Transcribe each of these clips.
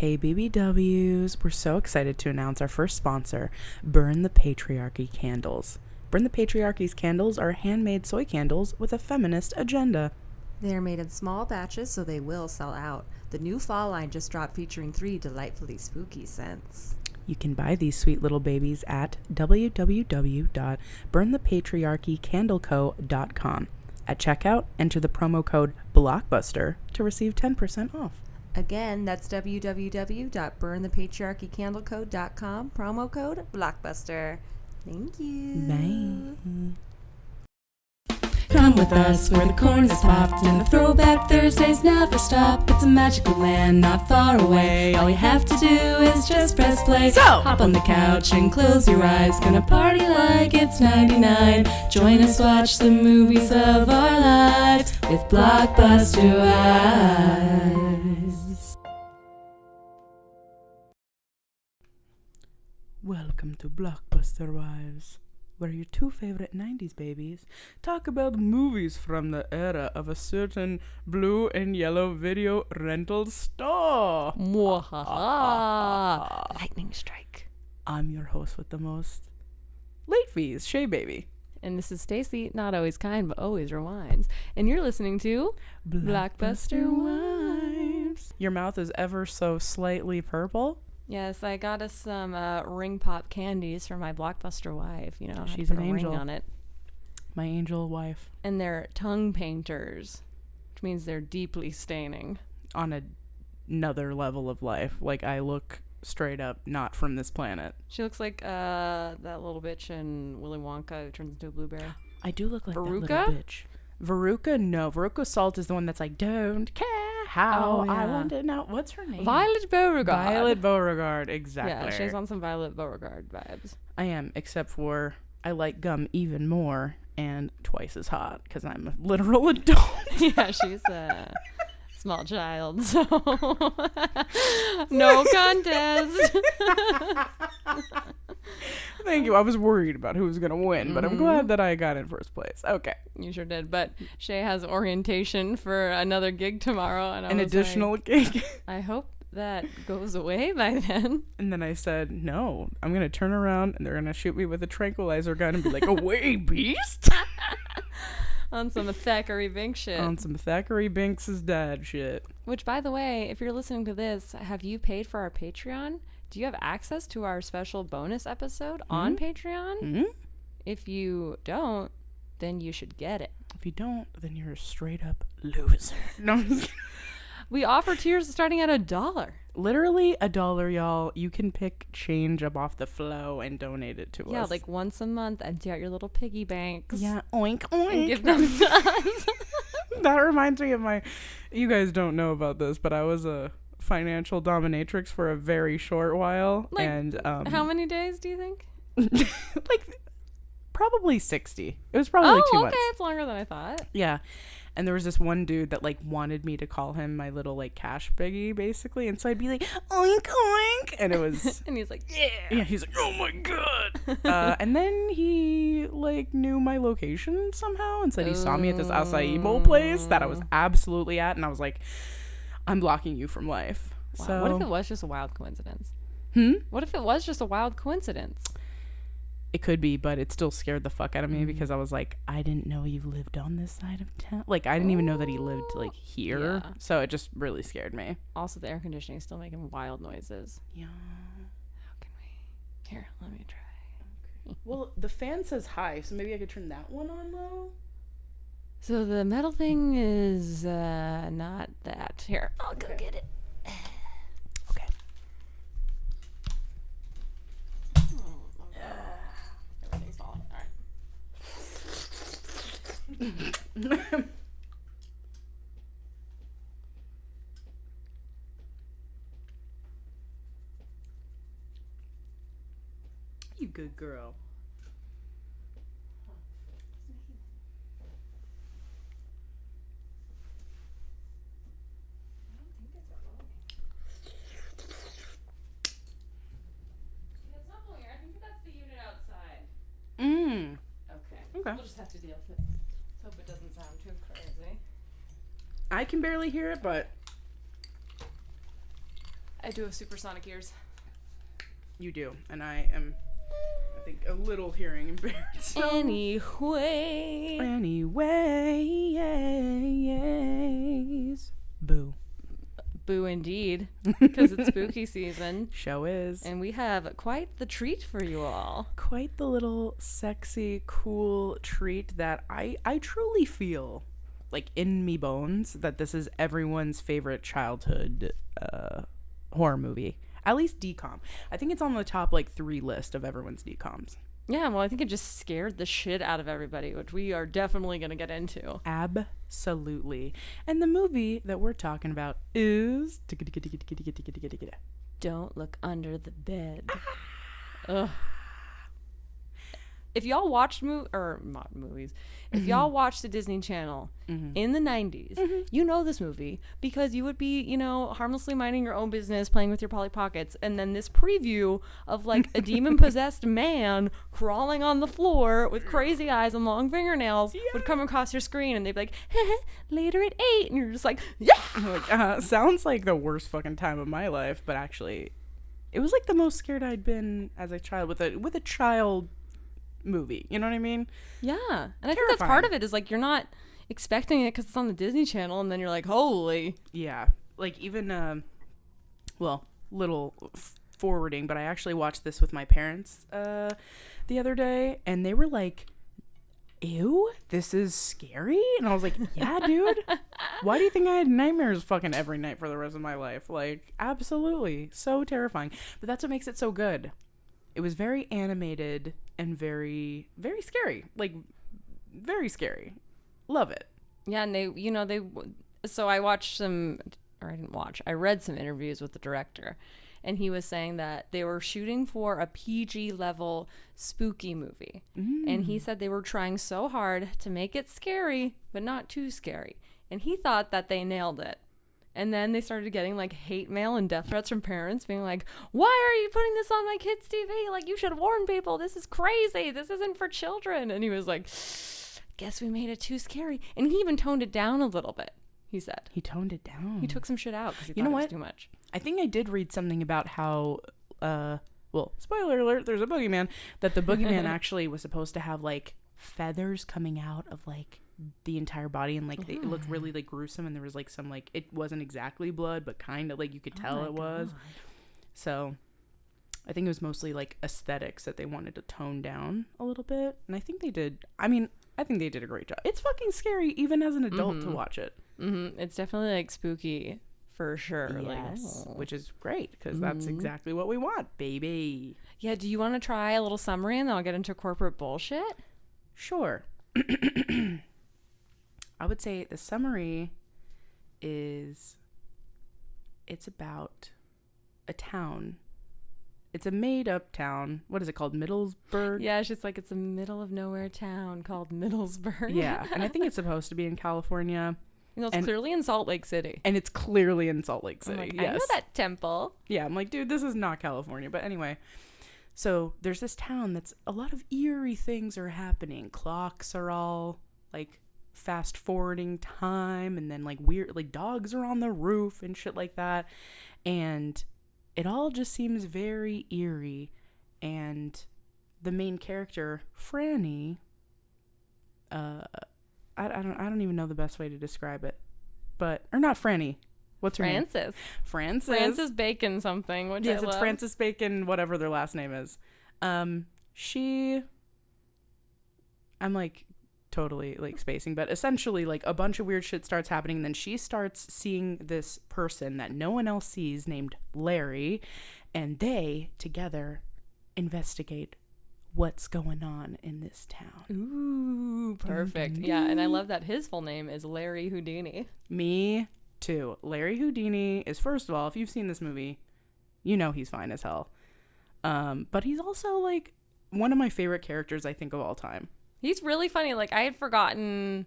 Hey BBWs, we're so excited to announce our first sponsor, Burn the Patriarchy Candles. Burn the Patriarchy's candles are handmade soy candles with a feminist agenda. They are made in small batches, so they will sell out. The new fall line just dropped, featuring 3 delightfully spooky scents. You can buy these sweet little babies at www.burnthepatriarchycandleco.com. At checkout, enter the promo code BLOCKBUSTER to receive 10% off. Again, that's www.burnthepatriarchycandleco.com, promo code BLOCKBUSTER. Thank you. Bye. Come with us where the corn is popped and the throwback Thursdays never stop. It's a magical land not far away. All you have to do is just press play. So hop on the couch and close your eyes. Gonna party like it's 99. Join us, watch the movies of our lives with Blockbuster eyes. Welcome to Blockbuster Wives, where your two favorite 90s babies talk about movies from the era of a certain blue and yellow video rental store. Mwahaha. Lightning strike. I'm your host with the most late fees, Shea Baby. And this is Stacy, not always kind, but always rewinds. And you're listening to Blockbuster Wives. Your mouth is ever so slightly purple. Yes, I got us some ring pop candies for my Blockbuster wife. You know, She's I put an a angel. ring on it. My angel wife. And they're tongue painters, which means they're deeply staining. On another level of life. Like, I look straight up not from this planet. She looks like that little bitch in Willy Wonka who turns into a blueberry. I do look like Veruca? that little bitch. Veruca? No. Veruca Salt is the one that's like, don't care how I want to know. What's her name? Violet Beauregard. Violet Beauregard, exactly. Yeah, she's on some Violet Beauregard vibes. I am, except for I like gum even more and twice as hot because I'm a literal adult. Yeah, she's a small child, so no contest. Thank you. I was worried about who was going to win, but I'm glad that I got in first place. Okay. You sure did. But Shea has orientation for another gig tomorrow. And An additional gig. I hope that goes away by then. And then I said, no, I'm going to turn around and they're going to shoot me with a tranquilizer gun and be like, away, beast. On some Thackeray Bink shit. On some Thackeray Binks' dad shit. Which, by the way, if you're listening to this, have you paid for our Patreon? Do you have access to our special bonus episode on Patreon? Mm-hmm. If you don't, then you should get it. If you don't, then you're a straight up loser. No, I'm just kidding. We offer tiers starting at $1. Literally $1, y'all. You can pick change up off the flow and donate it to us. Yeah, like once a month, empty out your little piggy banks. Yeah, oink, oink. And give them to us. That reminds me of you guys don't know about this, but I was a financial dominatrix for a very short while. Like, and how many days do you think? like probably 60. It was probably like 2 months. Okay, it's longer than I thought. Yeah. And there was this one dude that like wanted me to call him my little like cash piggy basically, and so I'd be like oink oink, and it was And he's like, yeah, he's like, oh my god. And then he like knew my location somehow and said he saw me at this acai bowl place that I was absolutely at, and I was like, I'm blocking you from life. Wow. So What if it was just a wild coincidence? What if it was just a wild coincidence? It could be, but it still scared the fuck out of me because I was like, I didn't know you lived on this side of town. Like, I didn't even know that he lived like here. Yeah. So it just really scared me. Also, the air conditioning is still making wild noises. Yeah. How can we? Here, let me try. Okay. Well, the fan says high, so maybe I could turn that one on low. So the metal thing is not that. Here, I'll go get it. Okay. Everything's falling. All right. You good girl. Okay. We'll just have to deal with it. Let's hope it doesn't sound too crazy. I can barely hear it, but I do have supersonic ears. You do, and I am, I think, a little hearing impaired. So. Anyways. Boo. Boo indeed, because it's spooky season. Show is. And we have quite the treat for you all. Quite the little sexy, cool treat that I truly feel, like, in me bones, that this is everyone's favorite childhood horror movie. At least DCOM. I think it's on the top, like, 3 list of everyone's DCOMs. Yeah, well, I think it just scared the shit out of everybody, which we are definitely going to get into. Absolutely. And the movie that we're talking about is... Don't Look Under the Bed. Ugh. If y'all watched movies, if y'all watched the Disney Channel in the 90s, you know this movie because you would be, you know, harmlessly minding your own business, playing with your Polly Pockets, and then this preview of like a demon-possessed man crawling on the floor with crazy eyes and long fingernails would come across your screen, and they'd be like, later at 8, and you're just like, yeah! Like, sounds like the worst fucking time of my life, but actually, it was like the most scared I'd been as a child with a child movie, you know what I mean? Yeah. And I think that's part of it is like you're not expecting it because it's on the Disney Channel, and then you're like, holy. Yeah. Like even little forwarding, but I actually watched this with my parents the other day, and they were like, ew, this is scary? And I was like, yeah, dude. Why do you think I had nightmares fucking every night for the rest of my life? Like, absolutely. So terrifying. But that's what makes it so good. It was very animated and very, very scary. Like, very scary. Love it. Yeah, and so I watched I read some interviews with the director, and he was saying that they were shooting for a PG level spooky movie. And he said they were trying so hard to make it scary, but not too scary. And he thought that they nailed it. And then they started getting like hate mail and death threats from parents being like, why are you putting this on my kids' TV? Like, you should warn people. This is crazy. This isn't for children. And he was like, guess we made it too scary. And he even toned it down a little bit, he said. He toned it down. He took some shit out because he thought it was too much. I think I did read something about how, spoiler alert, there's a boogeyman, that the boogeyman actually was supposed to have like feathers coming out of like the entire body, and like it looked really like gruesome, and there was like some like, it wasn't exactly blood, but kind of like you could tell it was. So I think it was mostly like aesthetics that they wanted to tone down a little bit, and I think they did. I mean, I think they did a great job. It's fucking scary even as an adult to watch it. It's definitely like spooky for sure. Yes, which is great because that's exactly what we want, baby. Yeah, do you want to try a little summary and then I'll get into corporate bullshit? Sure. I would say the summary is, it's about a town. It's a made-up town. What is it called? Middlesburg? Yeah, it's just like it's a middle of nowhere town called Middlesburg. Yeah, and I think it's supposed to be in California. You know, it's clearly in Salt Lake City. And it's clearly in Salt Lake City. Like, I know that temple. Yeah, I'm like, dude, this is not California. But anyway, so there's this town that's a lot of eerie things are happening. Clocks are all like fast forwarding time, and then like weird, like dogs are on the roof and shit like that, and it all just seems very eerie. And the main character, Franny, I don't even know the best way to describe it, but, or not Franny, what's her name? Frances Bacon something, which yes, I love. It's Frances Bacon, whatever their last name is. I'm like totally like spacing, but essentially like a bunch of weird shit starts happening, and then she starts seeing this person that no one else sees named Larry, and they together investigate what's going on in this town. Ooh, perfect. Yeah, and I love that his full name is Larry Houdini. Me too. Larry Houdini is, first of all, if you've seen this movie, you know he's fine as hell. But he's also like one of my favorite characters, I think, of all time. He's really funny. Like, I had forgotten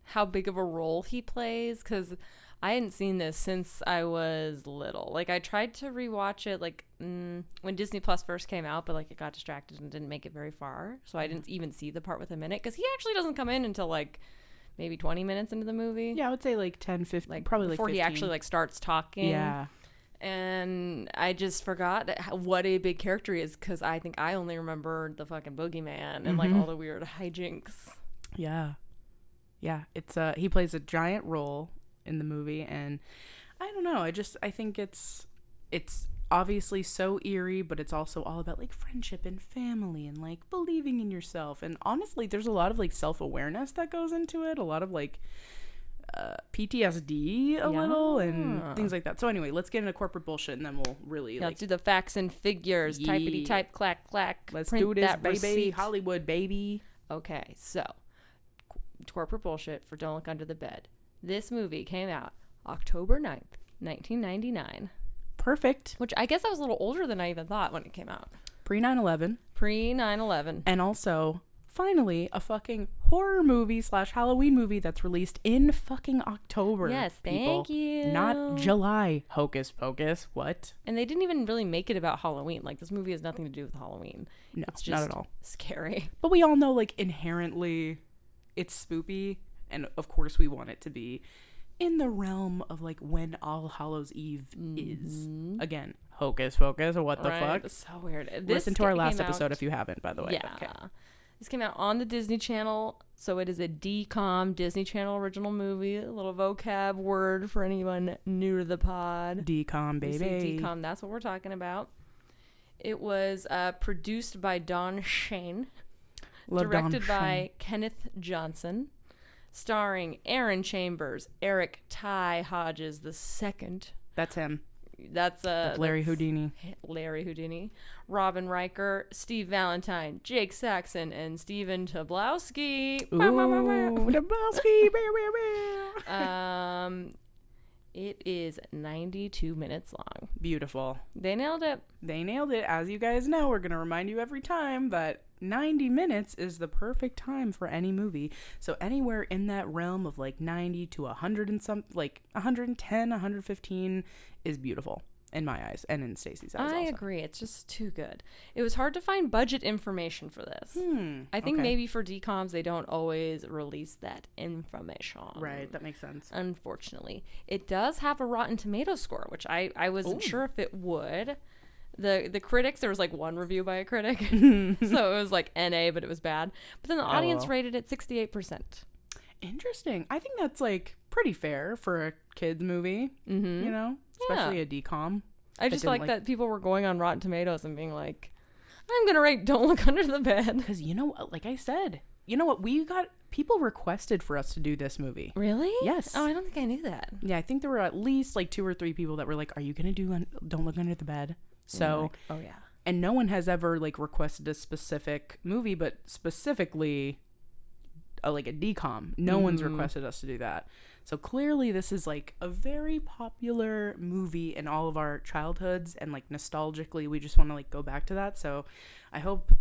how big of a role he plays because I hadn't seen this since I was little. Like, I tried to rewatch it like when Disney Plus first came out, but like it got distracted and didn't make it very far. So I didn't even see the part with him in it because he actually doesn't come in until like maybe 20 minutes into the movie. Yeah, I would say like 10, 15, like probably like before 15. He actually like starts talking. Yeah. And I just forgot what a big character he is because I think I only remembered the fucking boogeyman and like all the weird hijinks. Yeah. It's he plays a giant role in the movie, and I don't know. I think it's obviously so eerie, but it's also all about like friendship and family and like believing in yourself. And honestly, there's a lot of like self-awareness that goes into it. A lot of like PTSD little and things like that. So anyway, let's get into corporate bullshit and then we'll really Let's do the facts and figures. Typity type, clack clack. Let's Print do this, that baby. receipt. Hollywood, baby. Okay, so corporate bullshit for Don't Look Under the Bed. This movie came out October 9th, 1999. Perfect. Which I guess I was a little older than I even thought when it came out. Pre 9/11. Pre 9/11. And also, finally, a fucking horror movie / Halloween movie that's released in fucking October. Yes, people. thank you. Not July. Hocus pocus. What? And they didn't even really make it about Halloween. Like, this movie has nothing to do with Halloween. No, it's just not at all. Scary. But we all know, like, inherently, it's spoopy. And, of course, we want it to be in the realm of, like, when All Hallows Eve is. Again, Hocus Pocus. What the fuck? It's so weird. Listen to our last episode if you haven't, by the way. Yeah. Okay. This came out on the Disney Channel, so it is a DCOM, Disney Channel original movie. A little vocab word for anyone new to the pod. DCOM, We say baby. DCOM, that's what we're talking about. It was produced by Don Shane, directed by Kenneth Johnson, starring Aaron Chambers, Eric Ty Hodges II. That's him. That's Larry Houdini. Larry Houdini, Robin Riker, Steve Valentine, Jake Saxon, and Steven Tobolowsky. It is 92 minutes long. Beautiful. They nailed it. They nailed it. As you guys know, we're going to remind you every time that 90 minutes is the perfect time for any movie. So anywhere in that realm of like 90 to 100 and some, like 110, 115 is beautiful in my eyes and in Stacy's eyes. I also agree. It's just too good. It was hard to find budget information for this. I think maybe for DCOMs, they don't always release that information. Right. That makes sense. Unfortunately. It does have a Rotten Tomato score, which I wasn't sure if it would. The critics, there was like one review by a critic. So it was like NA, but it was bad. But then the audience rated it 68%. Interesting. I think that's like pretty fair for a kids movie, you know, especially a DCOM. I just like that people were going on Rotten Tomatoes and being like, I'm going to rate Don't Look Under the Bed. Because, you know, like I said, you know what? We got people requested for us to do this movie. Really? Yes. Oh, I don't think I knew that. Yeah, I think there were at least like 2 or 3 people that were like, are you going to do Don't Look Under the Bed? So, like, oh yeah. And no one has ever like requested a specific movie, but specifically like a DCOM. No one's requested us to do that. So clearly this is like a very popular movie in all of our childhoods, and like nostalgically we just want to like go back to that. So I hope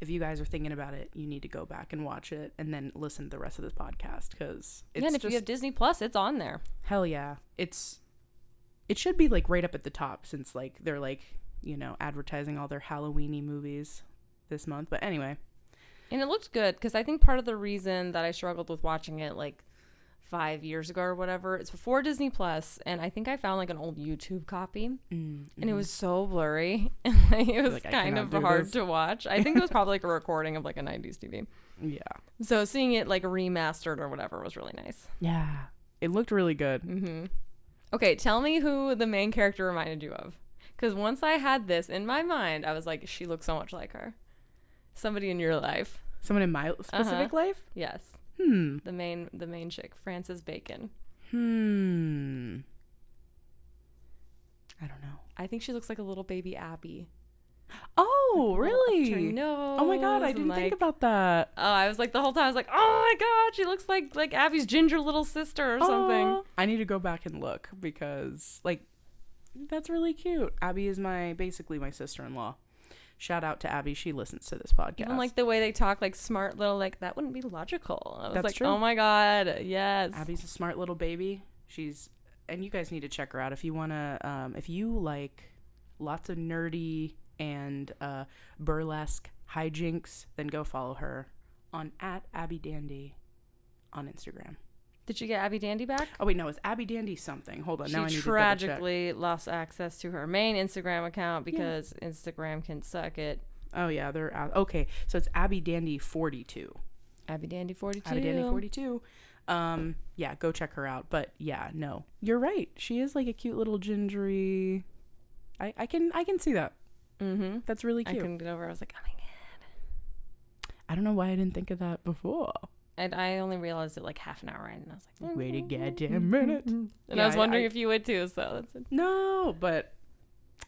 if you guys are thinking about it, you need to go back and watch it and then listen to the rest of this podcast, because it's and if you have Disney Plus, it's on there. Hell yeah. It should be like right up at the top, since like they're like, you know, advertising all their Halloween-y movies this month. But anyway. And it looked good, because I think part of the reason that I struggled with watching it like 5 years ago or whatever, it's before Disney Plus, and I think I found like an old YouTube copy, and it was so blurry, and like, it was kind of hard to watch. I think it was probably like a recording of like a 90s TV. Yeah. So seeing it like remastered or whatever was really nice. Yeah. It looked really good. Okay, tell me who the main character reminded you of. Because once I had this in my mind, I was like, she looks so much like her. Somebody in your life. Someone in my specific life? Yes. The main chick, Frances Bacon. I don't know. I think she looks like a little baby Abby. Oh, really? Nose, oh my god, I didn't think about that. Oh, I was like the whole time I was like, oh my god, she looks like Abby's ginger little sister or something. I need to go back and look, because like that's really cute. Abby is basically my sister-in-law. Shout out to Abby. She listens to this podcast. Even like the way they talk, like smart little, like that wouldn't be logical. I was That's like, true. oh my god, yes. Abby's a smart little baby. And you guys need to check her out if you wanna. If you like lots of nerdy and burlesque hijinks, then go follow her on @AbbyDandy on Instagram. Did she get Abby Dandy back? Oh wait, no, it's Abby Dandy something. Hold on, now I She need to double check. tragically lost access to her main Instagram account because Instagram can suck it. Oh yeah, they're out. Okay, so it's Abby Dandy 42. Abby Dandy 42. Abby Dandy 42. Yeah, go check her out. But yeah, no, you're right. She is like a cute little gingery. I can see that. Mm-hmm. That's really I cute. couldn't get over it. I was like, oh my god. I don't know why I didn't think of that before. And I only realized it like half an hour in, and I was like, Wait a goddamn minute. And Yeah, I was wondering if you would too. So that's it. No, but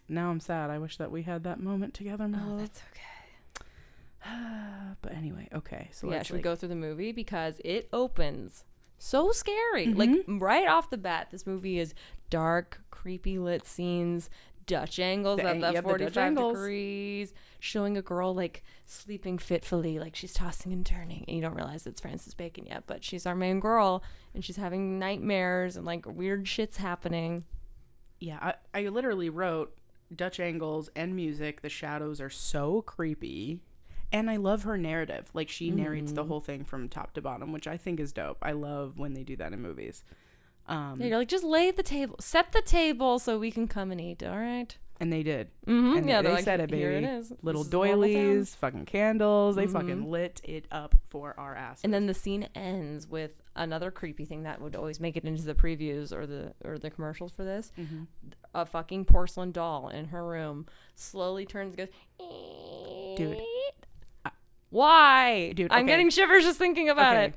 now I'm sad. I wish that we had that moment together, my Oh, love. that's okay. But anyway, okay. So Yeah, let's should we go through the movie because it opens so scary. Like right off the bat, this movie is dark, creepy lit scenes, Dutch angles at the 45 degrees, showing a girl like sleeping fitfully, like she's tossing and turning, and you don't realize it's Frances Bacon yet, but she's our main girl, and she's having nightmares and like weird shit's happening. Yeah, I literally wrote Dutch angles and music. The shadows are so creepy. And I love her narrative. Like, she narrates the whole thing from top to bottom, which I think is dope. I love when they do that in movies. Yeah, you're like, just lay the table, set the table so we can come and eat, all right? And they did. Mm-hmm. And Yeah, they like, said it, baby. Here it is. Little This is normal town. doilies, fucking candles. They fucking lit it up for our asses. And then the scene ends with another creepy thing that would always make it into the previews or the commercials for this. A fucking porcelain doll in her room slowly turns and goes, Dude. Why? Dude, I'm okay. getting shivers just thinking about it.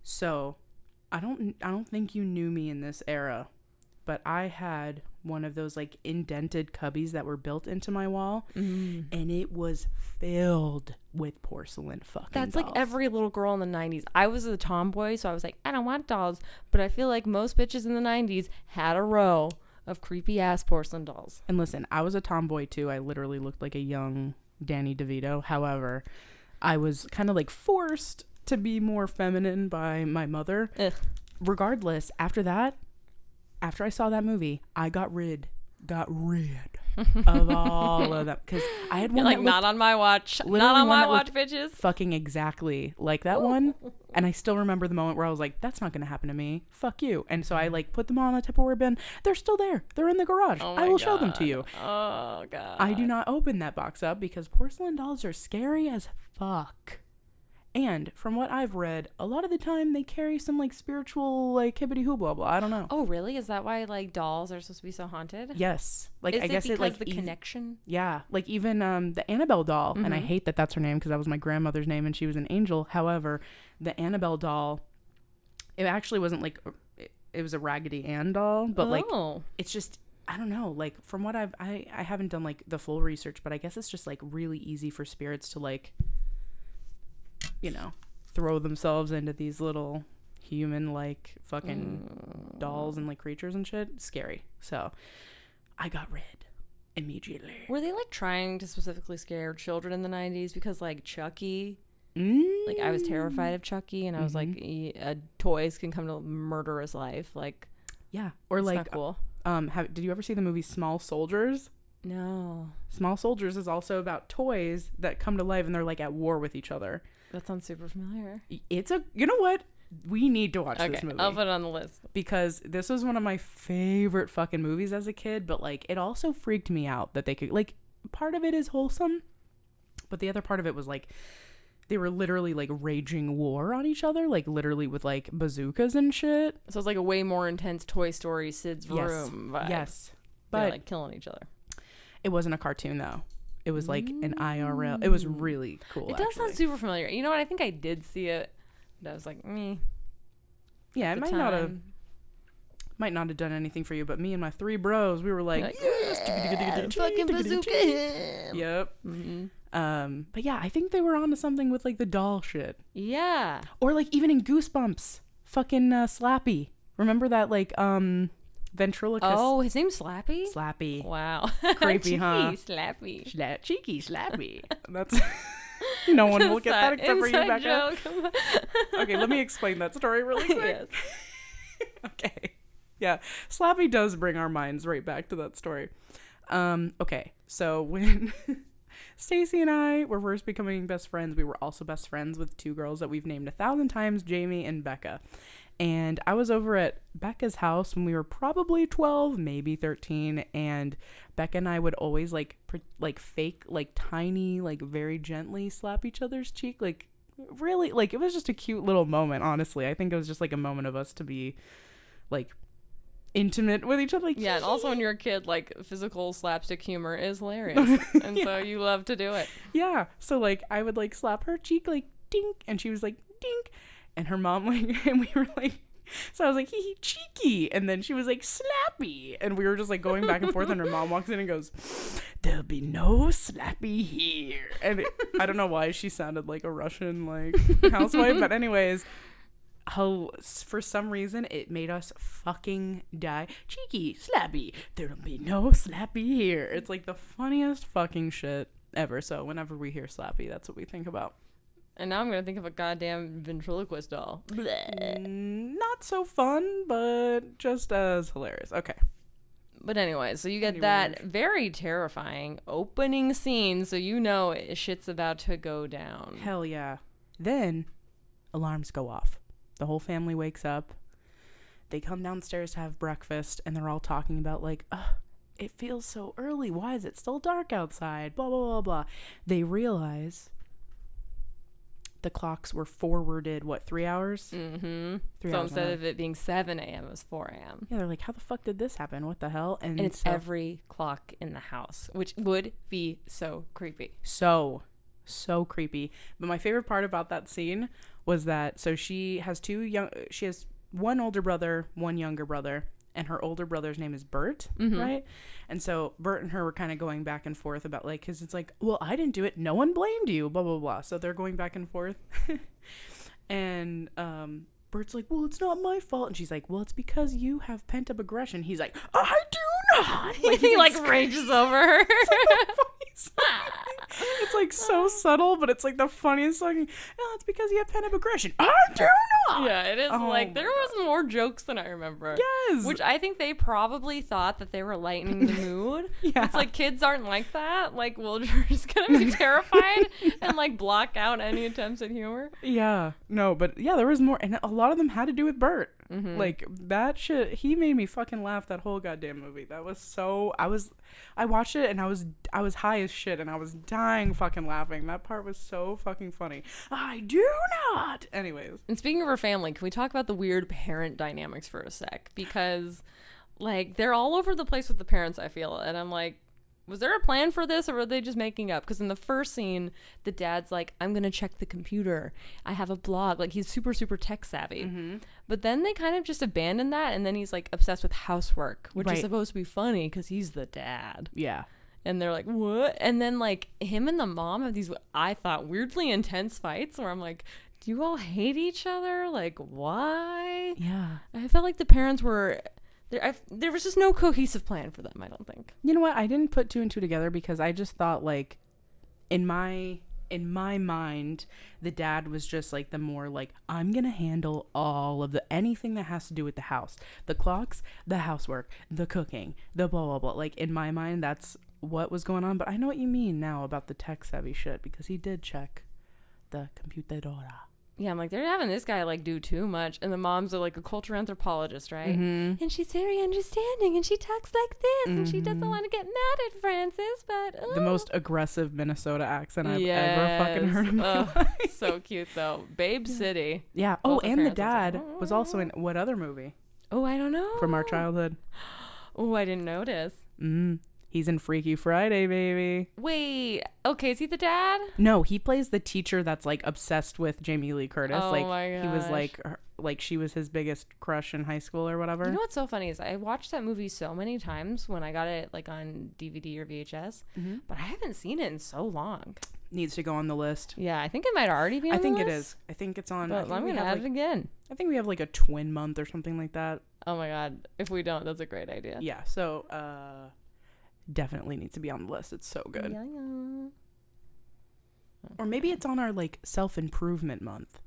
So, I don't think you knew me in this era, but I had one of those like indented cubbies that were built into my wall, and it was filled with porcelain fucking That's dolls. like every little girl in the 90s. I was a tomboy, so I was like, I don't want dolls. But I feel like most bitches in the 90s had a row of creepy ass porcelain dolls. And listen, I was a tomboy too. I literally looked like a young Danny DeVito. However, I was kind of like forced to be more feminine by my mother. Ugh. Regardless, after I saw that movie, I got rid of all of them, because I had one Like, that not on my watch. Not literally on one my that watch, looked bitches. fucking exactly like that one, and I still remember the moment where I was like, that's not gonna happen to me, fuck you. And so I like put them all in a Tupperware bin. They're still there, they're in the garage. Oh I my will show them to God. you. Oh, God. I do not open that box up because porcelain dolls are scary as fuck. And from what I've read, a lot of the time they carry some like spiritual like hibbity hoo blah blah. I don't know. Oh, really? Is that why like dolls are supposed to be so haunted? Yes, like Is I guess it because like the connection? Yeah, like even the Annabelle doll, and I hate that that's her name because that was my grandmother's name and she was an angel. However, the Annabelle doll, it actually wasn't like it was a Raggedy Ann doll, but like it's just, I don't know, like from what I haven't done like the full research, but I guess it's just like really easy for spirits to like, you know, throw themselves into these little human like fucking dolls and like creatures and shit. Scary. So I got rid immediately. Were they like trying to specifically scare children in the 90s? Because like Chucky, like I was terrified of Chucky, and I was like, toys can come to murderous life. Like, yeah. Or it's like not cool. Did you ever see the movie Small Soldiers? No. Small Soldiers is also about toys that come to life and they're like at war with each other. That sounds super familiar. It's a, you know what? We need to watch this movie. I'll put it on the list. Because this was one of my favorite fucking movies as a kid, but like it also freaked me out that they could, like, part of it is wholesome, but the other part of it was like they were literally like raging war on each other, like literally with like bazookas and shit. So it's like a way more intense Toy Story Sid's Room vibe. Yes. They're But like killing each other. it wasn't a cartoon though. It was like an IRL. It was really cool. It does sound super familiar. You know what? I think I did see it. But I was like, me. Yeah, it might not have done anything for you, but me and my three bros, we were like, yes, fucking bazooka him. Yep. But yeah, I think they were onto something with like the doll shit. Yeah. Or like even in Goosebumps, fucking Slappy. Remember that like ventriloquist? Oh, his name's Slappy? Slappy. Wow. Creepy, huh? Slappy. Cheeky Slappy. That's no one will get that except for you, Becca. Okay, let me explain that story really quick. Yes. Okay. Yeah, Slappy does bring our minds right back to that story. Okay, so when Stacy and I were first becoming best friends, we were also best friends with two girls that we've named 1,000 times, Jamie and Becca. And I was over at Becca's house when we were probably 12, maybe 13. And Becca and I would always like fake, like tiny, like very gently slap each other's cheek. Like really, like it was just a cute little moment, honestly. I think it was just like a moment of us to be like intimate with each other. Like, yeah, and also when you're a kid, like physical slapstick humor is hilarious. And so you love to do it. Yeah. So like I would like slap her cheek like dink, and she was like dink. And her mom, like, and we were like, so I was like, hee cheeky. And then she was like, slappy. And we were just like going back and forth. And her mom walks in and goes, there'll be no slappy here. And I don't know why she sounded like a Russian, like, housewife. But anyways, for some reason, it made us fucking die. Cheeky, slappy. There'll be no slappy here. It's like the funniest fucking shit ever. So whenever we hear slappy, that's what we think about. And now I'm going to think of a goddamn ventriloquist doll. Not so fun, but just as hilarious. Okay. But anyway, so you get that very terrifying opening scene, so you know shit's about to go down. Hell yeah. Then alarms go off. The whole family wakes up. They come downstairs to have breakfast, and they're all talking about like, it feels so early. Why is it still dark outside? Blah, blah, blah, blah. They realize the clocks were forwarded, 3 hours? Mm-hmm. 3 so hours. instead of it being 7 a.m., it was 4 a.m. Yeah, they're like, how the fuck did this happen? What the hell? And it's every clock in the house, which would be so creepy. So creepy. But my favorite part about that scene was that, so she has one older brother, one younger brother, and her older brother's name is Bert, right? And so Bert and her were kind of going back and forth about like, because it's like, well, I didn't do it. No one blamed you, blah, blah, blah. So they're going back and forth. And Bert's like, well, it's not my fault. And she's like, well, it's because you have pent up aggression. He's like, I do not. Like, he like rages over her. It's like so subtle, but it's like the funniest fucking, oh, it's because you have pent up aggression. I do not. Yeah, it is. Like there was more jokes than I remember. Yes. Which I think they probably thought that they were lightening the mood. Yeah. It's like kids aren't like that. Like we're just gonna be terrified and like block out any attempts at humor. Yeah. No, but yeah, there was more, and a lot of them had to do with Bert. Like that shit, he made me fucking laugh that whole goddamn movie. That was so, I watched it and I was high as shit and I was dying fucking laughing. That part was so fucking funny. I do not. Anyways. And speaking of her family, can we talk about the weird parent dynamics for a sec? Because like they're all over the place with the parents, I feel. And I'm like, was there a plan for this or were they just making up? Because in the first scene, the dad's like, I'm going to check the computer. I have a blog. Like he's super, super tech savvy. But then they kind of just abandon that. And then he's like obsessed with housework, which is supposed to be funny because he's the dad. Yeah. And they're like, what? And then like him and the mom have these, I thought, weirdly intense fights where I'm like, do you all hate each other? Like, why? Yeah. I felt like the parents were... There was just no cohesive plan for them, I don't think. You know what? I didn't put two and two together because I just thought like in my mind, the dad was just like the more like, I'm going to handle all of anything that has to do with the house, the clocks, the housework, the cooking, the blah, blah, blah. Like in my mind, that's what was going on. But I know what you mean now about the tech savvy shit because he did check the computadora. Yeah, I'm like, they're having this guy like do too much. And the mom's like a culture anthropologist, right? And she's very understanding and she talks like this and she doesn't want to get mad at Francis, but the most aggressive Minnesota accent I've ever fucking heard in my life. So cute though. Babe City. Yeah. Both and the parents dad was also in what other movie Oh, I don't know. from our childhood? Oh, I didn't notice. He's in Freaky Friday, baby. Wait, okay, is he the dad? No, he plays the teacher that's like obsessed with Jamie Lee Curtis. Oh like my he was gosh. like she was his biggest crush in high school or whatever. You know what's so funny is I watched that movie so many times when I got it like on DVD or VHS, but I haven't seen it in so long. Needs to go on the list. Yeah, I think it might already be on I think the it list. is. I think it's on. But I'm going to add it again. I think we have like a twin month or something like that. Oh my God. If we don't, that's a great idea. Yeah, so definitely needs to be on the list. It's so good. Yeah. Or maybe it's on our like self-improvement month.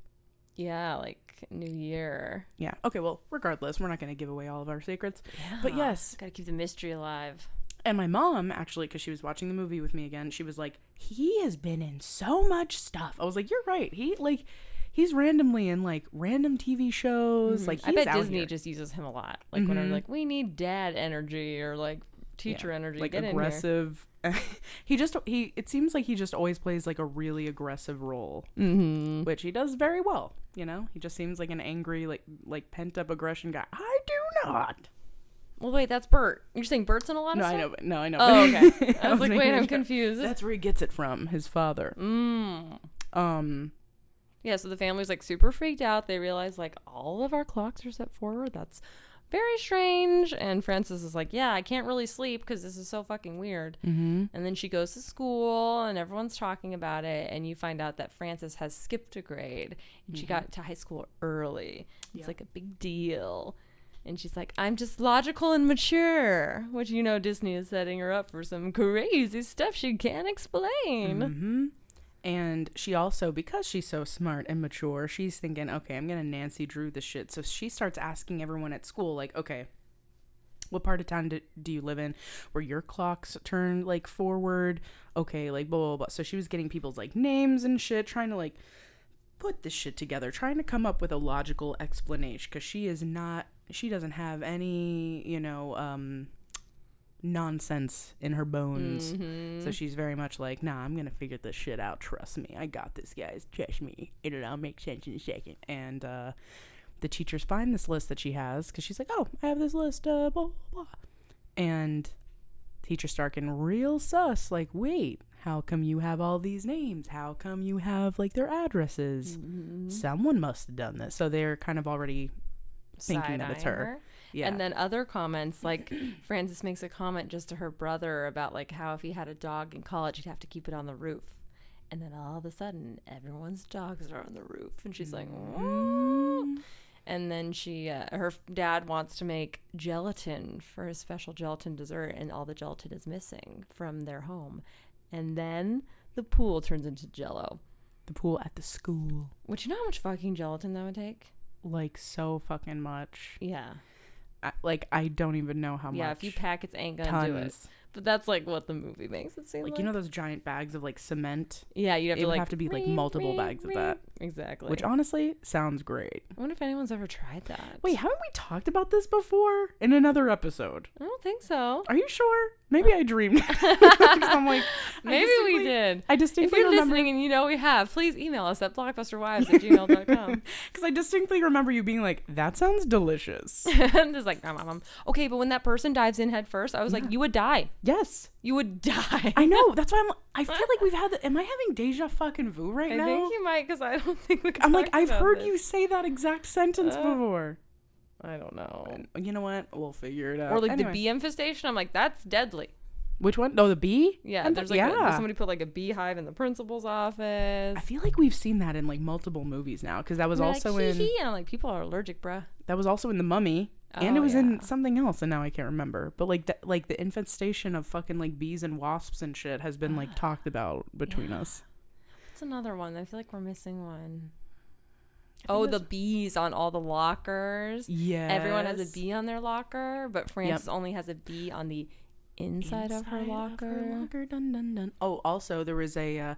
Yeah, like New Year. Yeah. Okay, well, regardless, we're not going to give away all of our secrets. Yeah. But yes. Got to keep the mystery alive. And my mom, actually, because she was watching the movie with me again, she was like, he has been in so much stuff. I was like, you're right. he's randomly in like random TV shows. Like, I he's bet out Disney here. just uses him a lot. Like when they're like, we need dad energy or like teacher energy. Like Get aggressive. It seems like he just always plays like a really aggressive role, which he does very well. You know, he just seems like an angry, like pent up aggression guy. I do not. Well, wait, that's Bert. You're saying Bert's in a lot of stuff? I know. Oh, okay. I was like, making wait, I'm sure. confused. That's where he gets it from, his father. Yeah, so the family's like super freaked out. They realize like all of our clocks are set forward. That's very strange. And Frances is like, yeah, I can't really sleep because this is so fucking weird. And then she goes to school and everyone's talking about it. And you find out that Frances has skipped a grade and she got to high school early. It's like a big deal. And she's like, I'm just logical and mature, which, you know, Disney is setting her up for some crazy stuff she can't explain. And she also, because she's so smart and mature, she's thinking, okay, I'm going to Nancy Drew this shit. So she starts asking everyone at school, like, okay, what part of town do you live in where your clocks turn, like, forward? Okay, like, blah, blah, blah. So she was getting people's, like, names and shit, trying to, like, put this shit together, trying to come up with a logical explanation, because she doesn't have any, you know, nonsense in her bones. So she's very much like, nah, I'm gonna figure this shit out, trust me, I got this, guys, trust me, it'll all make sense in a second. And the teachers find this list that she has, because she's like, oh, I have this list, blah blah blah. And teacher Starkin real sus, like, wait, how come you have all these names? How come you have like their addresses? Someone must have done this. So they're kind of already thinking that it's her. Yeah. And then other comments, like Frances makes a comment just to her brother about like how if he had a dog in college, he'd have to keep it on the roof. And then all of a sudden, everyone's dogs are on the roof. And she's like, whoa. And then her dad wants to make gelatin for his special gelatin dessert, and all the gelatin is missing from their home. And then the pool turns into Jell-O. The pool at the school. Which, you know how much fucking gelatin that would take? Like, so fucking much. Yeah. I don't even know how much. Yeah, a few packets ain't gonna do it. But that's like what the movie makes it seem like. You know those giant bags of like cement? Yeah, you'd have it to would have to be like multiple bags of that. Exactly. Which honestly sounds great. I wonder if anyone's ever tried that. Wait, haven't we talked about this before in another episode? I don't think so. Are you sure? Maybe I dreamed. I'm like, maybe we did. I distinctly if you're remember, listening and you know we have, please email us at blockbusterwives@gmail.com. Because I distinctly remember you being like, that sounds delicious. And it's like, okay, but when that person dives in head first, I was like, you would die. Yes. You would die. I know. That's why I feel like we've had am I having deja fucking vu right now? I think you might, because I don't think I'm like, I've heard you say that exact sentence before. I don't know. You know what? We'll figure it out. Or like the bee infestation. I'm like, that's deadly. Which one? Oh, the bee? Yeah, there's like somebody put like a beehive in the principal's office. I feel like we've seen that in like multiple movies now, because that was also like, in. And I'm like, people are allergic, bruh. That was also in The Mummy, and it was in something else, and now I can't remember. But like the infestation of fucking like bees and wasps and shit has been like talked about between us. What's another one? I feel like we're missing one. Oh, the bees on all the lockers. Yeah. Everyone has a bee on their locker, but Frances only has a bee on the inside of her locker. Dun, dun, dun. Oh, also there was there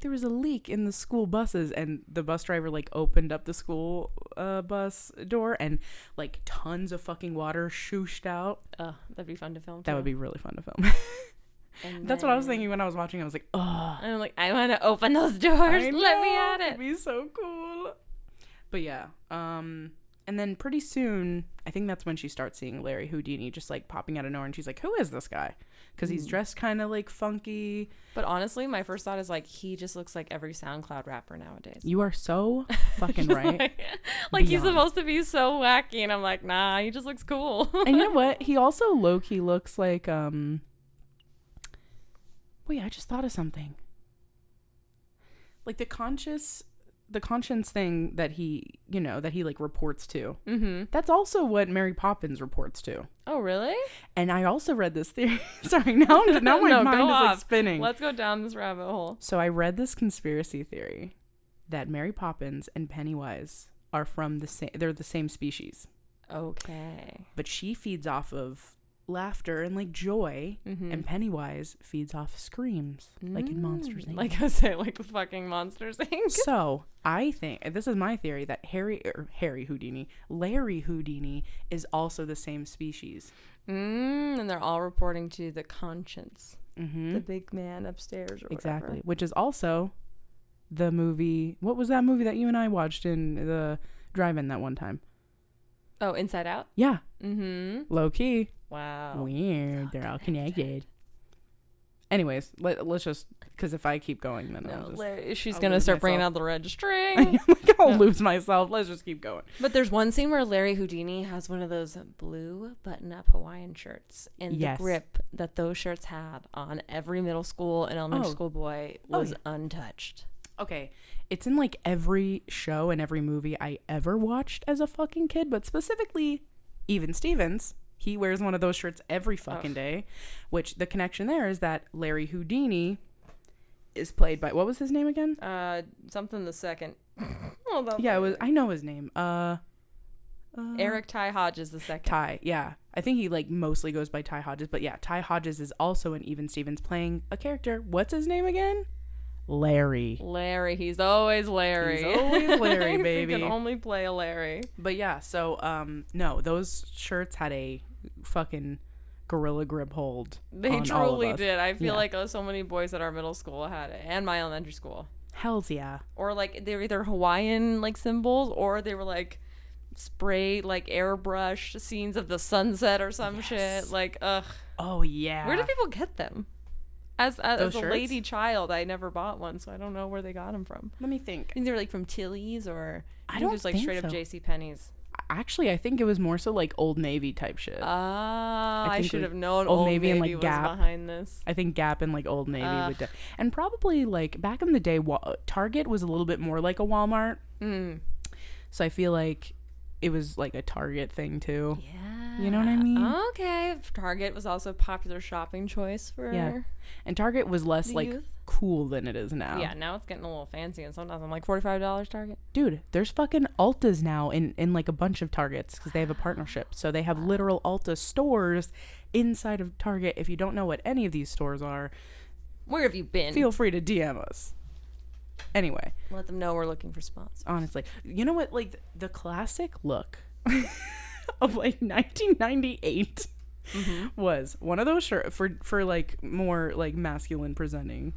was a leak in the school buses, and the bus driver like opened up the school bus door, and like tons of fucking water shooshed out. That'd be fun to film. That would be really fun to film. That's what I was thinking when I was watching. I was like, oh. And I'm like, I want to open those doors. Let me at it. It'd be so cool. But yeah, and then pretty soon, I think that's when she starts seeing Larry Houdini just like popping out of nowhere, and she's like, who is this guy? Because he's dressed kind of like funky. But honestly, my first thought is like, he just looks like every SoundCloud rapper nowadays. You are so fucking right. like he's supposed to be so wacky, and I'm like, nah, he just looks cool. And you know what? He also low-key looks like, wait, I just thought of something. Like the conscience thing that he like reports to. Mm-hmm. That's also what Mary Poppins reports to. Oh, really? And I also read this theory. Sorry, now my mind is like spinning. Let's go down this rabbit hole. So I read this conspiracy theory that Mary Poppins and Pennywise are from they're the same species. Okay. But she feeds off of laughter and like joy, and Pennywise feeds off screams, like in Monsters Inc. Like I say, like fucking Monsters Inc. So I think, and this is my theory, that Larry Houdini is also the same species. And they're all reporting to the conscience, the big man upstairs, or whatever. Exactly, which is also the movie. What was that movie that you and I watched in the drive-in that one time? Oh, Inside Out? Yeah. Low key. Wow. Weird. So they're all connected. Anyways, let's just, because if I keep going, then she's going to start bringing out the red string. I'll lose myself. Let's just keep going. But there's one scene where Larry Houdini has one of those blue button-up Hawaiian shirts. And the grip that those shirts had on every middle school and elementary school boy was untouched. Okay, it's in like every show and every movie I ever watched as a fucking kid, but specifically Even Stevens. He wears one of those shirts every fucking day, which the connection there is that Larry Houdini is played by, what was his name again? Something the second. I know his name. Eric Ty Hodges the second. Ty, yeah. I think he like mostly goes by Ty Hodges, but yeah, Ty Hodges is also in Even Stevens playing a character. What's his name again? Larry. He's always Larry. Baby. He can only play a Larry. But yeah, so no, those shirts had a fucking gorilla grip hold. They truly did. I feel like so many boys at our middle school had it, and my elementary school. Hells yeah. Or like they were either Hawaiian like symbols, or they were like spray like airbrushed scenes of the sunset or some shit. Like ugh. Oh yeah. Where do people get them? As a shirts? lady child, I never bought one, so I don't know where they got them from. Let me think. I think they were like from Tilly's, or I don't just like think straight so. up JCPenney's. Actually, I think it was more so like Old Navy type shit. I should have known Old Navy and like was Gap behind this. I think Gap and like Old Navy would and probably like back in the day, Target was a little bit more like a Walmart. So I feel like it was like a Target thing too. Yeah. You know what I mean? Okay. Target was also a popular shopping choice for and Target was less like youth. Cool than it is now. Yeah, now it's getting a little fancy, and sometimes I'm like $45 Target. Dude, there's fucking Ultas now in like a bunch of Targets because they have a partnership. So they have literal Ulta stores inside of Target. If you don't know what any of these stores are, where have you been? Feel free to DM us. Anyway, let them know we're looking for sponsors. Honestly, you know what? Like the classic look of like 1998 was one of those shirts for like more like masculine presenting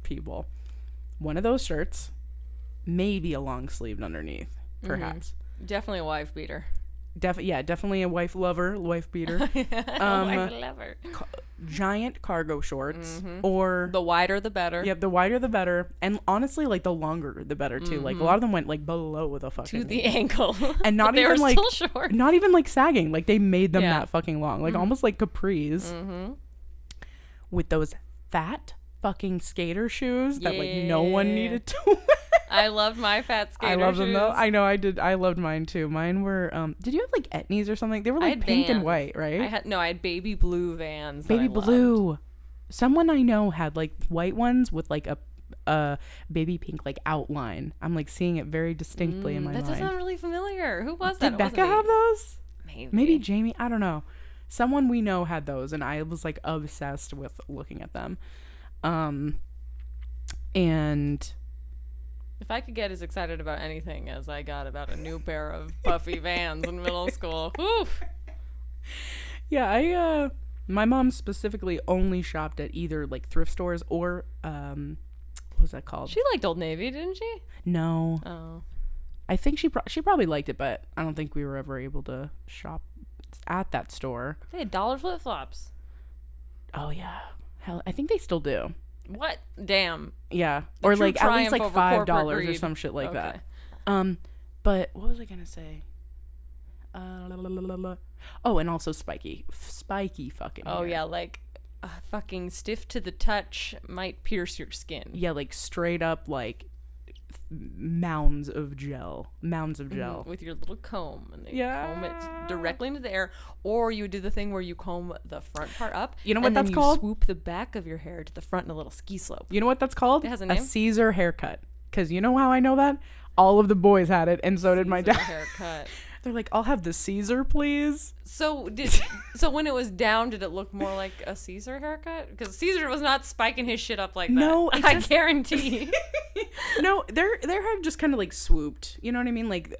people. One of those shirts, maybe a long sleeved underneath, perhaps. Definitely a wife beater. Definitely a wife beater. Wife lover. Giant cargo shorts, or the wider the better. Yep, the wider the better, and honestly, like the longer the better too. Like a lot of them went like below the fucking to the ankle, and not they even were like still short. Not even like sagging. Like they made them that fucking long, like almost like capris, with those fat fucking skater shoes that like no one needed to wear. I loved my fat skater I love shoes. them though. I know I did. I loved mine too. Mine were did you have like Etnies or something? They were like pink and white, right? I had baby blue Vans. Baby blue. Someone I know had like white ones with like a baby pink like outline. I'm like seeing it very distinctly in my mind. That does sound really familiar. Who was that? Did Becca have those? Maybe Jamie. I don't know. Someone we know had those, and I was like obsessed with looking at them. And if I could get as excited about anything as I got about a new pair of puffy Vans in middle school, oof. Yeah, my mom specifically only shopped at either like thrift stores or what was that called? She liked Old Navy, didn't she? No. Oh. I think she probably liked it, but I don't think we were ever able to shop at that store. They had dollar flip-flops. Oh yeah. Hell, I think they still do. What? Damn. Yeah. Or like at least like $5 or some shit like that. But what was I gonna say? Oh, and also spiky fucking hair. Yeah, like fucking stiff to the touch, might pierce your skin. Yeah, like straight up like mounds of gel with your little comb, and they comb it directly into the air. Or you would do the thing where you comb the front part up, you know what and that's then called? Swoop the back of your hair to the front in a little ski slope. You know what that's called? It has a name? Caesar haircut. Because you know how I know that? All of the boys had it, and so did my dad. Haircut. They're like, I'll have the Caesar, please. So when it was down, did it look more like a Caesar haircut? Because Caesar was not spiking his shit up like that. No, I guarantee. No, their hair just kind of like swooped. You know what I mean? Like,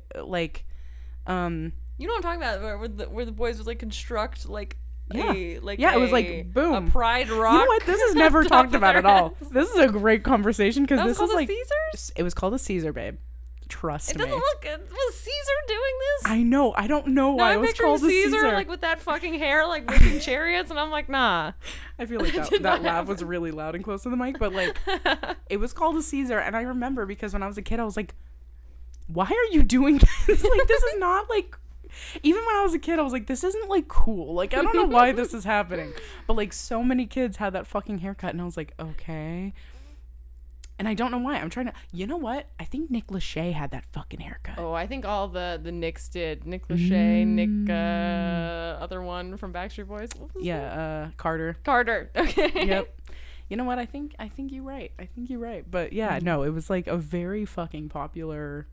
you know what I'm talking about? Where the boys would like construct like it was like boom, a pride rock. You know what? This is never talked about at all. This is a great conversation because this is like Caesars. It was called a Caesar, babe. Trust It me. doesn't look good. Was Caesar doing this? I know. I don't know why it was called a Caesar. Like with that fucking hair, like whipping chariots, and I'm like, nah. I feel like that laugh was really loud and close to the mic, but like, it was called a Caesar, and I remember because when I was a kid, I was like, why are you doing this? Like, this is not like. Even when I was a kid, I was like, this isn't like cool. Like, I don't know why this is happening, but like, so many kids had that fucking haircut, and I was like, okay. And I don't know why. I'm trying to. You know what? I think Nick Lachey had that fucking haircut. Oh, I think all the Nicks did. Nick Lachey, Nick, other one from Backstreet Boys. What was that? Carter. Carter. Okay. Yep. You know what? I think you're right. But yeah, no, it was like a very fucking popular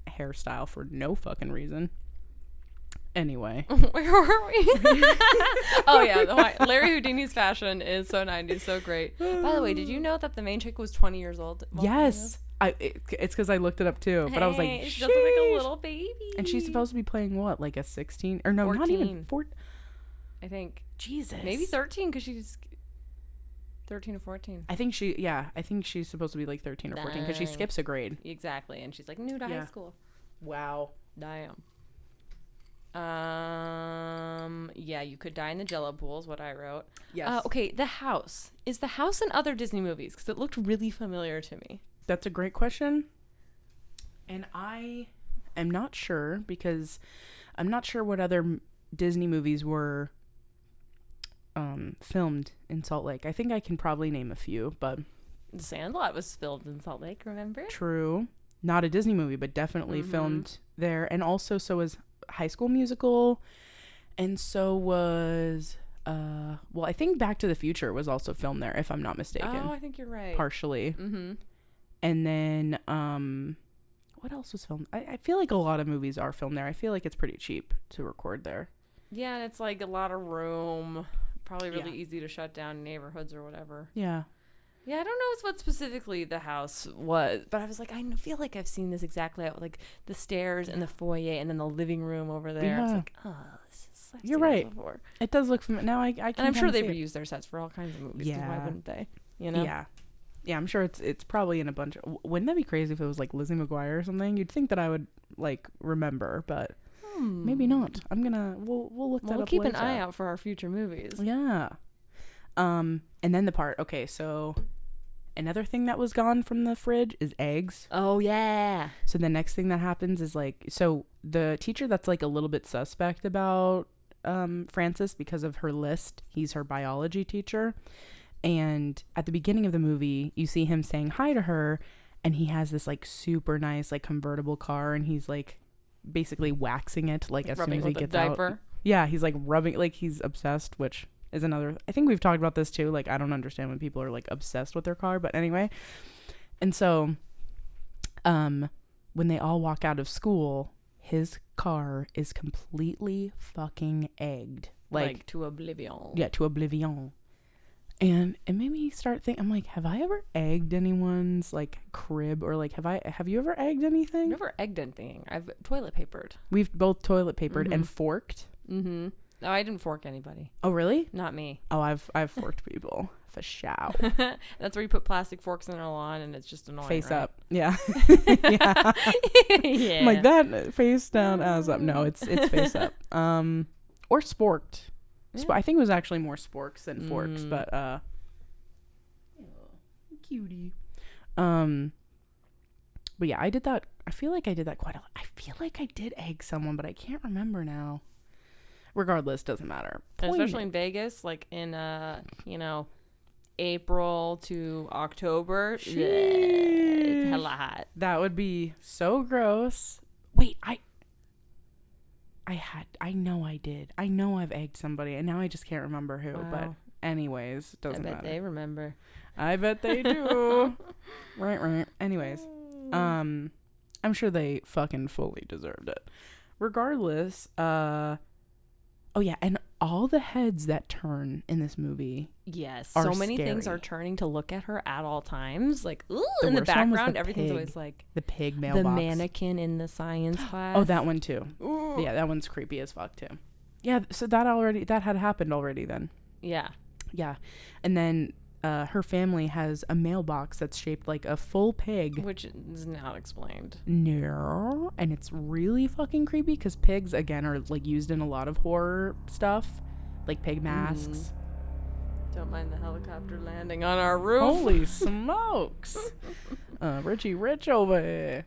hairstyle for no fucking reason. Anyway. Where were we? Oh yeah, Larry Houdini's fashion is so 90s, so great. By the way, did you know that the main chick was 20 years old? Yes. It's because I looked it up too, but I was like, she doesn't look like a little baby. And she's supposed to be playing what, like a 16 or no, 14. not even 14. I think Jesus, maybe 13 because she's 13 or 14. I think she's supposed to be like 13 or 14 because she skips a grade. Exactly, and she's like new to high school. Wow. Damn. Yeah, you could die in the Jello pool is what I wrote. Yes. Okay, the house. Is the house in other Disney movies? Because it looked really familiar to me. That's a great question. And I am not sure because I'm not sure what other Disney movies were filmed in Salt Lake. I think I can probably name a few, but The Sandlot was filmed in Salt Lake, remember? True. Not a Disney movie, but definitely filmed there. And also so was High School Musical, and so was I think Back to the Future was also filmed there, if I'm not mistaken. Oh, I think you're right. Partially. And then what else was filmed? I feel like a lot of movies are filmed there. I feel like it's pretty cheap to record there. Yeah, and it's like a lot of room, probably really easy to shut down neighborhoods or whatever. Yeah. Yeah, I don't know what specifically the house was, but I was like, I feel like I've seen this exactly out, like the stairs and the foyer and then the living room over there. I was like, oh, this is. You're right. Before. It does look familiar. Now I can. And I'm sure they reuse their sets for all kinds of movies. Yeah. Why wouldn't they? You know. Yeah. Yeah, I'm sure it's probably in a bunch of. Wouldn't that be crazy if it was like Lizzie McGuire or something? You'd think that I would like remember, but maybe not. We'll look that up. We'll keep later. an eye out for our future movies. Yeah. And then the part. Okay, so another thing that was gone from the fridge is eggs. Oh yeah. So the next thing that happens is like, so the teacher that's like a little bit suspect about Frances because of her list. He's her biology teacher. And at the beginning of the movie, you see him saying hi to her, and he has this like super nice like convertible car, and he's like basically waxing it like as soon as he gets out. Yeah, he's like rubbing, like he's obsessed, which is another. I think we've talked about this too. Like I don't understand when people are like obsessed with their car, but anyway. And so, when they all walk out of school, his car is completely fucking egged, like to oblivion. Yeah, to oblivion. And it made me start thinking, I'm like, have I ever egged anyone's like crib, or like have you ever egged anything? I've never egged anything. I've toilet papered. We've both toilet papered and forked. No, I didn't fork anybody. Oh really? Not me. Oh, I've forked people for show. That's where you put plastic forks in their lawn and it's just annoying. Face right? up. Yeah. Yeah. I'm like that face down, ass up. No, it's face up. Or sporked. Yeah. I think it was actually more sporks than forks, but cutie. But yeah, I did that. I feel like I did that quite a lot. I feel like I did egg someone, but I can't remember now. Regardless, doesn't matter. Especially in Vegas, like in April to October. It's hella hot. That would be so gross. Wait, I know I did. I know I've egged somebody, and now I just can't remember who. Wow. But anyways, doesn't matter. I bet they remember. I bet they do. Right. Anyways, I'm sure they fucking fully deserved it. regardless, oh yeah, and all the heads that turn in this movie. Yes, are so many things scary. are turning to look at her at all times. Like, ooh, The in the worst one was background, the everything's pig. always like The pig the mailbox. mannequin in the science class. Oh, that one too. Ooh. Yeah, that one's creepy as fuck too. Yeah, so that had happened already then. Yeah. Yeah, and then her family has a mailbox that's shaped like a full pig. Which is not explained. No, and it's really fucking creepy because pigs again are like used in a lot of horror stuff, like pig masks. Don't mind the helicopter landing on our roof. Holy smokes, Richie Rich over here.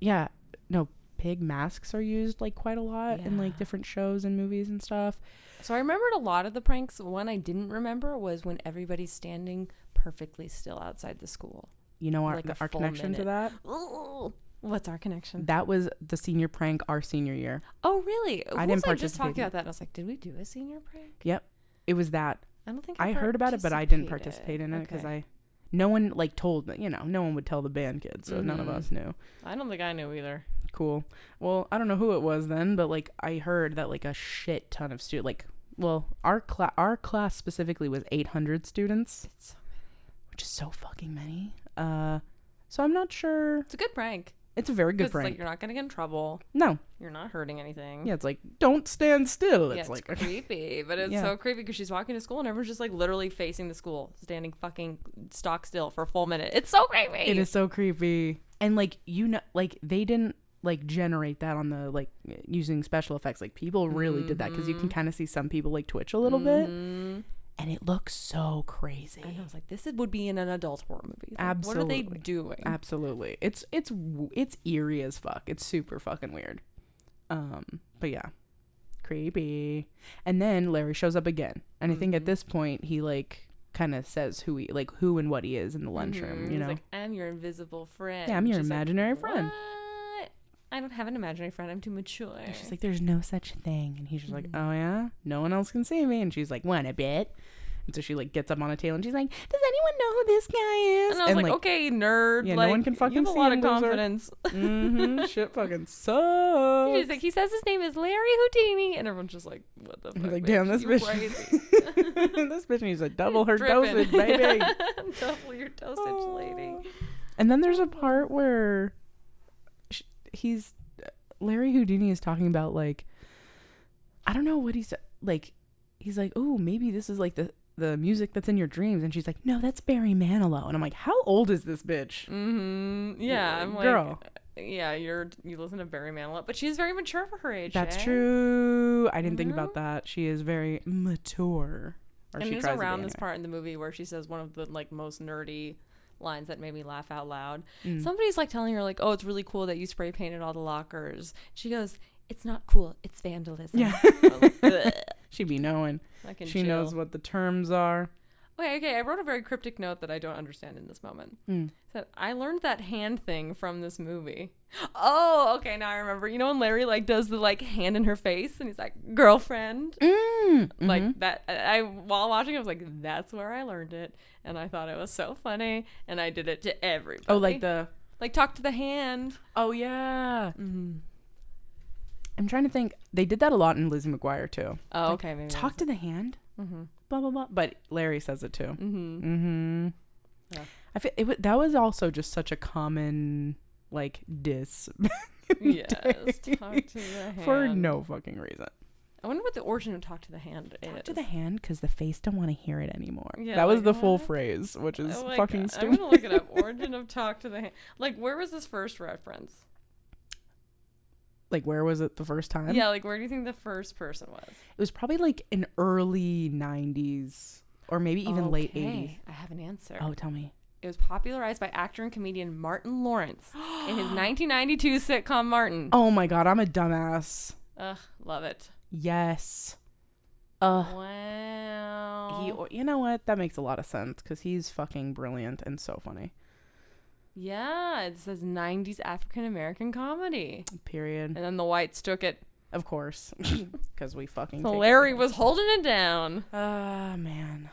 Yeah, no, pig masks are used like quite a lot in like different shows and movies and stuff. So I remembered a lot of the pranks. One I didn't remember was when everybody's standing perfectly still outside the school. You know Like a our full connection to minute. that? Ooh, what's our connection? That was the senior prank our senior year. Oh, really? I didn't I just talking participate in about that, and I was like, did we do a senior prank? Yep, it was that. I don't think I heard about it, but I didn't participate in it because no one like told me, no one would tell the band kids, so none of us knew. I don't think I knew either. Cool. Well, I don't know who it was then, but like I heard that like a shit ton of students, like, well, our class specifically was 800 students, It's so which is so fucking many. So I'm not sure. It's a good prank. It's a very good 'Cause prank. It's like you're not gonna get in trouble. No. You're not hurting anything. Yeah, it's like don't stand still. Yeah, It's like creepy, but it's so creepy because she's walking to school and everyone's just like literally facing the school, standing fucking stock still for a full minute. It's so creepy. it is so creepy. And like like they didn't like generate that on the like using special effects. Like people really did that because you can kind of see some people like twitch a little bit, and it looks so crazy. I know. It's like this would be in an adult horror movie. Like, Absolutely. What are they doing? Absolutely. It's eerie as fuck. It's super fucking weird. But yeah, creepy. And then Larry shows up again, and I think at this point he like kind of says who and what he is in the lunchroom. You know, He's like, I'm your invisible friend. Yeah, I'm your She's like, imaginary friend. What? I don't have an imaginary friend. I'm too mature. And she's like, there's no such thing. And he's just like, oh yeah, no one else can see me. And she's like, want a bit? And so she like gets up on a table and she's like, does anyone know who this guy is? And I was like, okay, nerd. Yeah, like, no one can fucking you have see a lot him, of loser. confidence. Shit fucking sucks. She's like, he says his name is Larry Houdini, and everyone's just like, what the fuck? like, bitch? damn, this You bitch. crazy. This bitch needs to double her Dripping. dosage, baby. Double your dosage, lady. And then there's a part where Larry Houdini is talking about like, I don't know what he's like. He's like, oh, maybe this is like the music that's in your dreams. And she's like, no, that's Barry Manilow. And I'm like, how old is this bitch? Yeah, I'm like, girl. Yeah, you listen to Barry Manilow, but she's very mature for her age. That's Shay. true. I didn't think about that. She is very mature. Or And she it's tries to be around this anyway. part in the movie where she says one of the like most nerdy lines that made me laugh out loud. Somebody's like telling her like, oh, it's really cool that you spray painted all the lockers. She goes, it's not cool, it's vandalism. Yeah. Ugh. She be knowing. Fucking She chill. knows what the terms are. Okay, I wrote a very cryptic note that I don't understand in this moment. That I learned that hand thing from this movie. Oh, okay, now I remember. You know when Larry like does the like hand in her face and he's like, girlfriend? Like that. I while watching I was like, that's where I learned it. And I thought it was so funny. And I did it to everybody. Oh, like the... Like talk to the hand. Oh, yeah. I'm trying to think. They did that a lot in Lizzie McGuire, too. Oh, okay. Maybe Talk to the hand? Blah, blah, blah. But Larry says it, too. Yeah. I feel that was also just such a common, like, diss. Yes. Talk to the hand. For no fucking reason. I wonder what the origin of talk to the hand is. Talk to the hand because the face don't want to hear it anymore. Yeah, that was like, the full what? phrase, which is Oh my fucking God. stupid. I'm gonna look it up. Origin of talk to the hand. Like, where was this first reference? Like, where was it the first time? Yeah, like, where do you think the first person was? It was probably like in early 90s or maybe even late 80s. I have an answer. Oh, tell me. It was popularized by actor and comedian Martin Lawrence in his 1992 sitcom Martin. Oh my God, I'm a dumbass. Ugh, love it. Yes. Wow. You know what? That makes a lot of sense because he's fucking brilliant and so funny. Yeah, it says 90s African American comedy. Period. And then the whites took it. Of course. Because we fucking So take Larry everything. was holding it down. Man.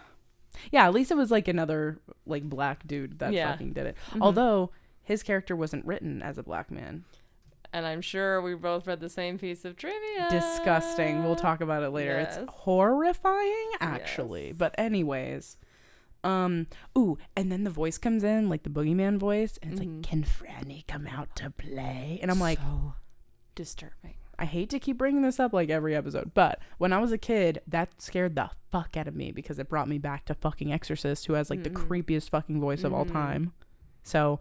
Yeah, at least it was like another like black dude that Yeah. fucking did it. Although his character wasn't written as a black man. And I'm sure we both read the same piece of trivia. Disgusting. We'll talk about it later. Yes. It's horrifying, actually. Yes. But anyways. Ooh, and then the voice comes in, like the boogeyman voice, and it's like, can Franny come out to play? And I'm like, so disturbing. I hate to keep bringing this up like every episode, but when I was a kid, that scared the fuck out of me because it brought me back to fucking Exorcist, who has like the creepiest fucking voice of all time. So,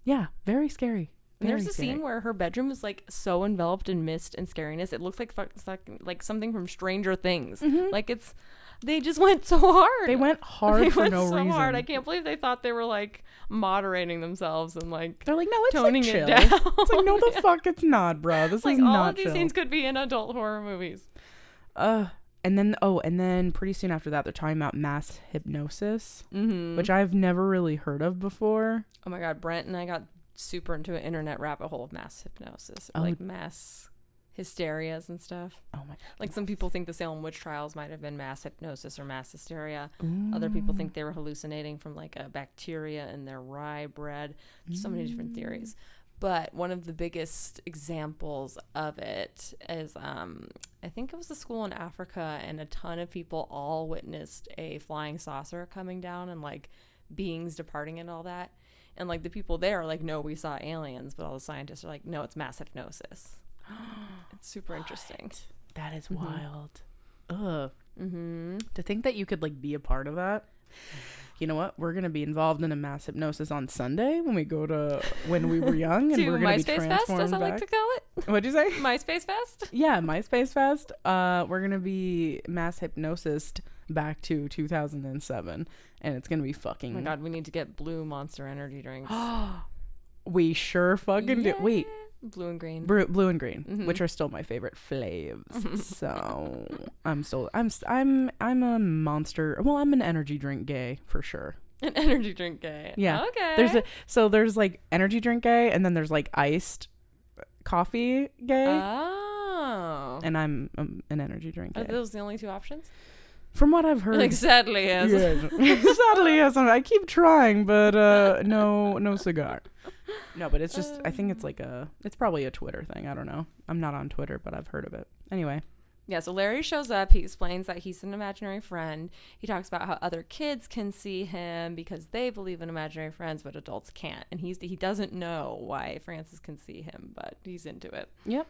yeah, very scary. And there's a scene where her bedroom is like so enveloped in mist and scariness. It looks like something from Stranger Things. Like they just went so hard. They went hard for no reason. Hard. I can't believe they thought they were like moderating themselves and like they're like, no, it's toning like chill. it down. It's like, no, the fuck, it's not, bro. This like is all not of these chill. scenes could be in adult horror movies. And then pretty soon after that, they're talking about mass hypnosis, which I've never really heard of before. Oh my god, Brent and I got super into an internet rabbit hole of mass hypnosis, or like mass hysterias and stuff. Oh my god! Like some people think the Salem witch trials might have been mass hypnosis or mass hysteria. Other people think they were hallucinating from like a bacteria in their rye bread. There's so many different theories. But one of the biggest examples of it is, I think it was a school in Africa, and a ton of people all witnessed a flying saucer coming down and like beings departing and all that. And like the people there are like, no, we saw aliens, but all the scientists are like, no, it's mass hypnosis. It's super interesting. That is wild. Ugh. To think that you could like be a part of that. You know what? We're gonna be involved in a mass hypnosis on Sunday when we were young, and we're gonna be MySpace transformed Fest, as I like back. to call it. What'd you say? MySpace Fest. Yeah, MySpace Fest. We're gonna be mass hypnosis back to 2007, and it's gonna be fucking. Oh my god, we need to get blue Monster Energy drinks. We sure fucking do. Wait, blue and green. Blue and green, which are still my favorite flavs. So I'm a monster. Well, I'm an energy drink gay for sure. An energy drink gay. Yeah. Okay. There's like energy drink gay, and then there's like iced coffee gay. Oh. And I'm an energy drink gay. Are those the only two options? From what I've heard. Like sadly, yes. Sadly, yes. I keep trying, but no cigar. No, but it's just, I think it's probably a Twitter thing. I don't know. I'm not on Twitter, but I've heard of it. Anyway. Yeah, so Larry shows up. He explains that he's an imaginary friend. He talks about how other kids can see him because they believe in imaginary friends, but adults can't. And he doesn't know why Francis can see him, but he's into it. Yep.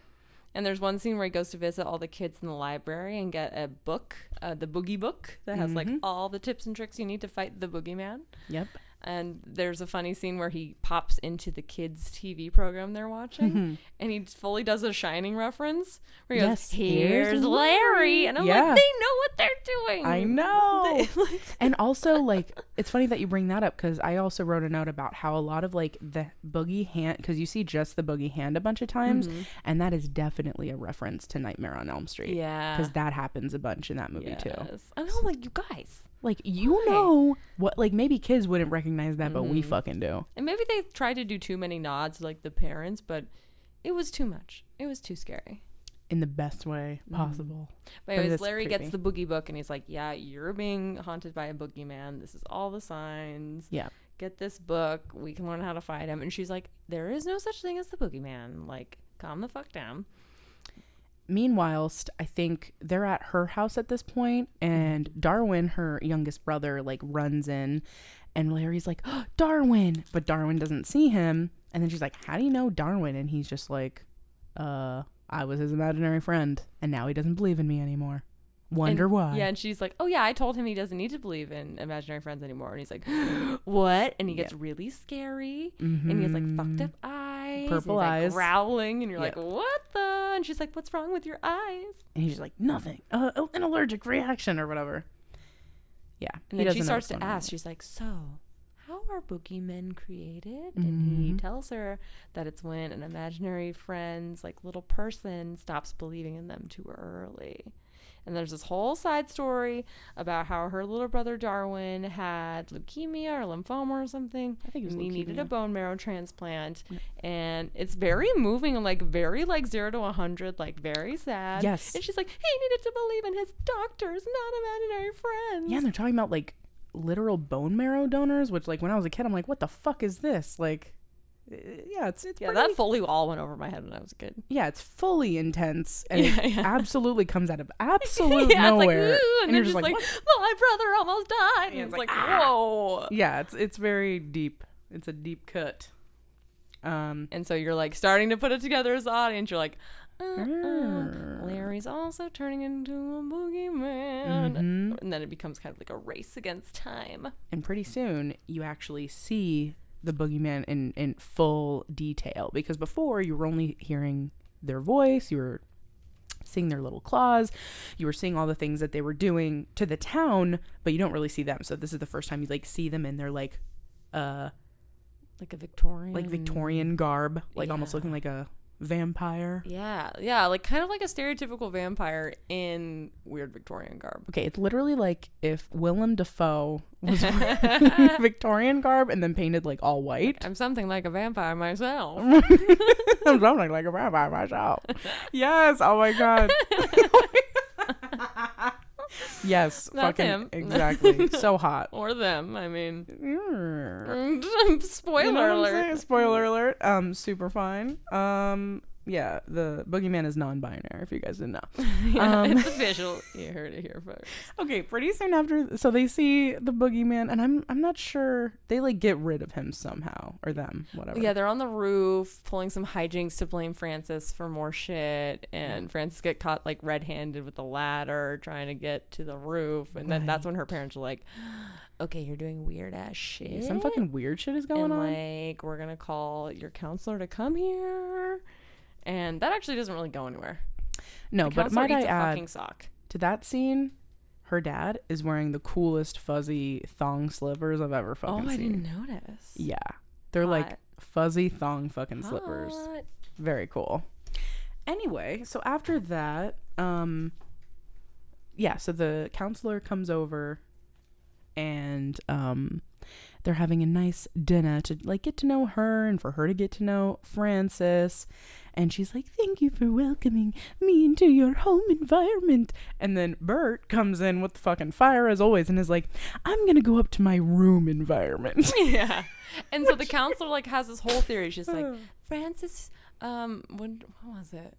And there's one scene where he goes to visit all the kids in the library and get a book, the Boogie Book, that has like all the tips and tricks you need to fight the boogeyman. Yep. And there's a funny scene where he pops into the kids' TV program they're watching, and he fully does a Shining reference where he goes, "Here's Larry," and I'm like, they know what they're doing. I know. And also, like, it's funny that you bring that up because I also wrote a note about how a lot of like the boogie hand, because you see just the boogie hand a bunch of times, and that is definitely a reference to Nightmare on Elm Street. Yeah, because that happens a bunch in that movie too. I know, like, you guys. Like, you know what, like, maybe kids wouldn't recognize that, but we fucking do. And maybe they tried to do too many nods, like the parents, but it was too much. It was too scary. In the best way possible. But anyways, Larry gets the Boogie Book, and he's like, yeah, you're being haunted by a boogeyman. This is all the signs. Yeah. Get this book. We can learn how to fight him. And she's like, there is no such thing as the boogeyman. Like, calm the fuck down. Meanwhile, I think they're at her house at this point, and Darwin, her youngest brother, like runs in, and Larry's like, oh, Darwin, but Darwin doesn't see him. And then she's like, how do you know Darwin? And he's just like, I was his imaginary friend, and now he doesn't believe in me anymore. Wonder why. Yeah, and she's like, oh yeah, I told him he doesn't need to believe in imaginary friends anymore. And he's like, what? And he gets really scary, and he has like fucked up eyes, purple and he's, eyes, like, growling, and you're like, what the? And she's like, what's wrong with your eyes? And he's like, nothing, an allergic reaction or whatever. Yeah. And then she starts to ask, she's like, so how are boogeymen created? And he tells her that it's when an imaginary friend's like little person stops believing in them too early. And there's this whole side story about how her little brother Darwin had leukemia or lymphoma or something. I think it was he leukemia. needed a bone marrow transplant. And it's very moving and like very like 0 to 100, like very sad. Yes. And she's like, he needed to believe in his doctors, not imaginary friends. Yeah, and they're talking about like literal bone marrow donors, which like when I was a kid, I'm like, what the fuck is this? Like, Yeah, it's Yeah, pretty, that fully all went over my head when I was a kid. yeah, it's fully intense, and Yeah, it yeah. absolutely comes out of absolute Yeah, nowhere, it's like, ooh, and you're they're just like, my brother almost died. And Yeah, it's it's like, like, whoa. yeah, it's very deep. It's a deep cut. And so you're like starting to put it together as the audience. You're like, Larry's also turning into a boogeyman. Mhm. And then it becomes kind of like a race against time. And pretty soon you actually see the boogeyman in full detail, because before you were only hearing their voice, you were seeing their little claws, you were seeing all the things that they were doing to the town, but you don't really see them. So this is the first time you like see them in their like a Victorian garb, like Yeah. almost looking like a vampire. Yeah, like kind of like a stereotypical vampire in weird Victorian garb. Okay, it's literally like if Willem Dafoe was wearing Victorian garb and then painted like all white. I'm something like a vampire myself. I'm something like a vampire myself. Yes. Oh my god. Yes. That's fucking him. exactly. So hot. Or them, I mean. You Spoiler know what I'm alert. saying? Spoiler alert. Super fine. Yeah, the boogeyman is non-binary, if you guys didn't know. Yeah, it's official. You heard it here first. Okay, pretty soon after, so they see the boogeyman, and I'm not sure, they like get rid of him somehow, or them, whatever. Yeah, they're on the roof pulling some hijinks to blame Francis for more shit, and Francis get caught like red-handed with the ladder trying to get to the roof, and then that's when her parents are like, okay, you're doing weird ass shit. Some fucking weird shit is going on. Like, we're gonna call your counselor to come here. And that actually doesn't really go anywhere. No, The but counselor might I eats a add fucking sock. to that scene, her dad is wearing the coolest fuzzy thong slivers I've ever fucking Oh, I seen. didn't notice. Yeah, they're like Hot. fuzzy thong fucking slippers. Hot. Very cool. Anyway, so after that, yeah, so the counselor comes over, and they're having a nice dinner to like get to know her and for her to get to know Francis. And she's like, thank you for welcoming me into your home environment. And then Bert comes in with the fucking fire as always and is like, I'm going to go up to my room environment. Yeah. And so the counselor like has this whole theory. She's like, Francis, what was it?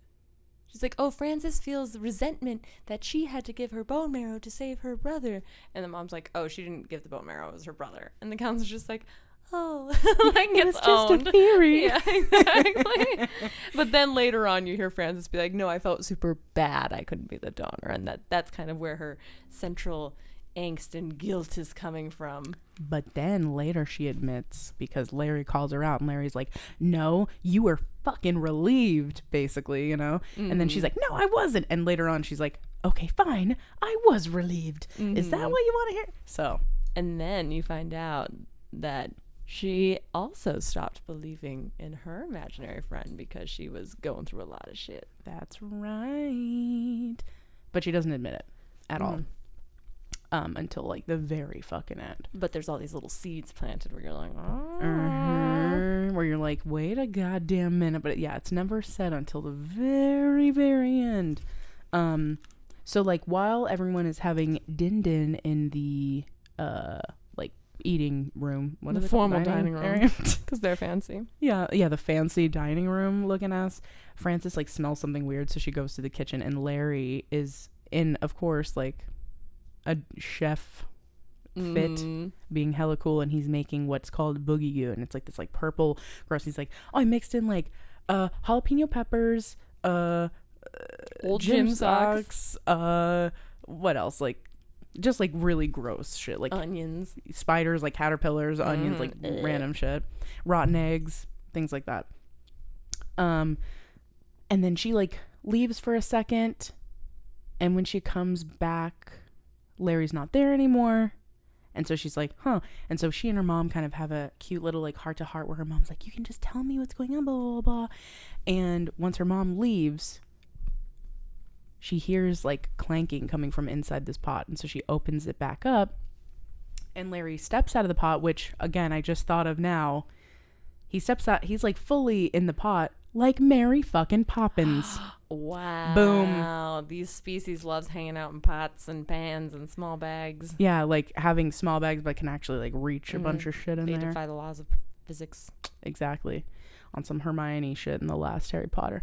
She's like, oh, Francis feels resentment that she had to give her bone marrow to save her brother. And the mom's like, oh, she didn't give the bone marrow. It was her brother. And the counselor's just like, oh, like it's just owned. a theory. Yeah, exactly. But then later on you hear Francis be like, no, I felt super bad I couldn't be the donor. And that's kind of where her central angst and guilt is coming from. But then later she admits, because Larry calls her out and Larry's like, no, you were fucking relieved, basically, you know? And then she's like, no, I wasn't. And later on she's like, okay, fine, I was relieved. Is that what you want to hear? So. And then you find out that she also stopped believing in her imaginary friend because she was going through a lot of shit. That's right. But she doesn't admit it at all. Until like the very fucking end. But there's all these little seeds planted where you're like, Where you're like, wait a goddamn minute. But yeah, it's never said until the very, very end. So like while everyone is having din in the like eating room, what the is it called? formal dining room, area? because they're fancy. Yeah, the fancy dining room looking ass. Frances like smells something weird, so she goes to the kitchen, and Larry is in, of course, like a chef fit, being hella cool, and he's making what's called boogie goo, and it's like this like purple gross. He's like, oh, I mixed in like jalapeno peppers, Old gym socks, what else, like just like really gross shit, like onions, spiders, like caterpillars, onions, like random shit, rotten eggs, things like that. And then she like leaves for a second, and when she comes back, Larry's not there anymore. And so she's like, huh. And so she and her mom kind of have a cute little like heart to heart where her mom's like, you can just tell me what's going on, blah, blah, blah. And once her mom leaves, she hears like clanking coming from inside this pot. And so she opens it back up, and Larry steps out of the pot, which again, I just thought of now. He steps out, he's like fully in the pot, like Mary fucking Poppins. Wow. Boom. These species loves hanging out in pots and pans and small bags. Yeah, like having small bags but can actually like reach a bunch of shit in They there. defy the laws of physics. Exactly. on some Hermione shit in the last Harry Potter.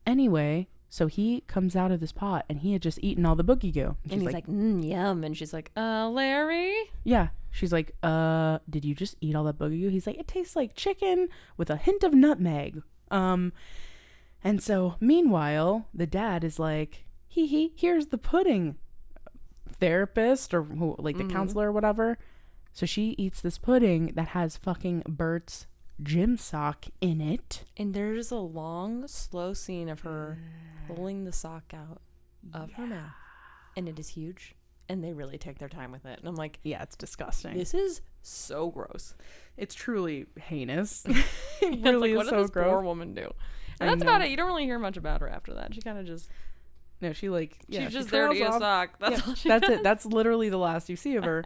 Anyway, so he comes out of this pot and he had just eaten all the boogie goo. And he's like, yum. And she's like, Larry? Yeah. She's like, did you just eat all that boogie goo? He's like, it tastes like chicken with a hint of nutmeg. And so meanwhile, the dad is like, here's the pudding therapist or who, like the counselor or whatever. So she eats this pudding that has fucking Bert's gym sock in it. And there's a long, slow scene of her pulling the sock out of her mouth. And it is huge. And they really take their time with it. And I'm like, yeah, it's disgusting. This is so gross. It's truly heinous. It really is so gross. What did this poor woman do? And that's about it. You don't really hear much about her after that. She kind of just... No, she like... Yeah, she's just there to eat a sock. That's all she does. That's it. That's literally the last you see of her.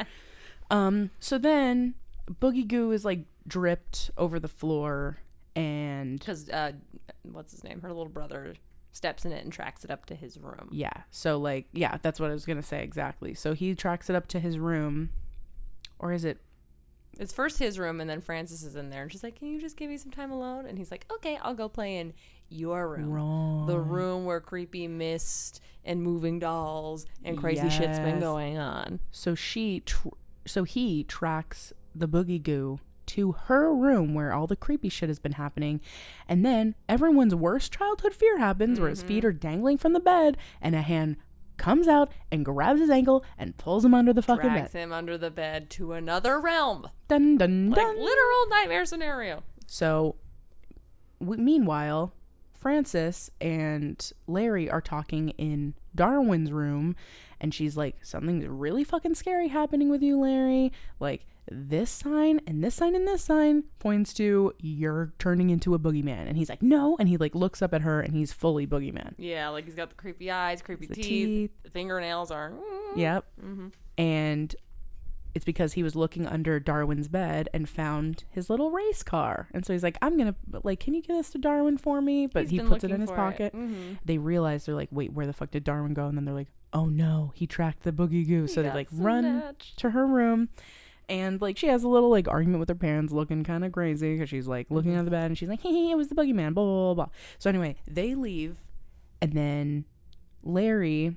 So then boogie goo is like dripped over the floor and... Because, what's his name? Her little brother steps in it and tracks it up to his room. Yeah. So like, yeah, that's what I was going to say exactly. So he tracks it up to his room. Or is it... It's first his room, and then Frances is in there, and she's like, can you just give me some time alone? And he's like, okay, I'll go play in your room. Wrong. The room where creepy mist and moving dolls and crazy shit's been going on. So he tracks the boogie goo to her room where all the creepy shit has been happening. And then everyone's worst childhood fear happens where his feet are dangling from the bed and a hand comes out and grabs his ankle and pulls him under the fucking bed. Drags him under the bed to another realm. Dun, dun, like dun. Literal nightmare scenario. So, meanwhile, Frances and Larry are talking in Darwin's room, and she's like, something's really fucking scary happening with you, Larry. Like, this sign and this sign and this sign points to you're turning into a boogeyman. And he's like, no. And he like looks up at her and he's fully boogeyman. Yeah, like he's got the creepy eyes, creepy teeth. The fingernails are... Yep. And it's because he was looking under Darwin's bed and found his little race car. And so he's like, I'm going to, like, can you give this to Darwin for me? But he puts it in his pocket. They realize, they're like, wait, where the fuck did Darwin go? And then they're like, oh no, he tracked the boogie goo. So they like run to her room. And like she has a little like argument with her parents, looking kind of crazy because she's like looking at the bed and she's like, hey, it was the boogeyman, blah, blah, blah, blah. So anyway, they leave, and then Larry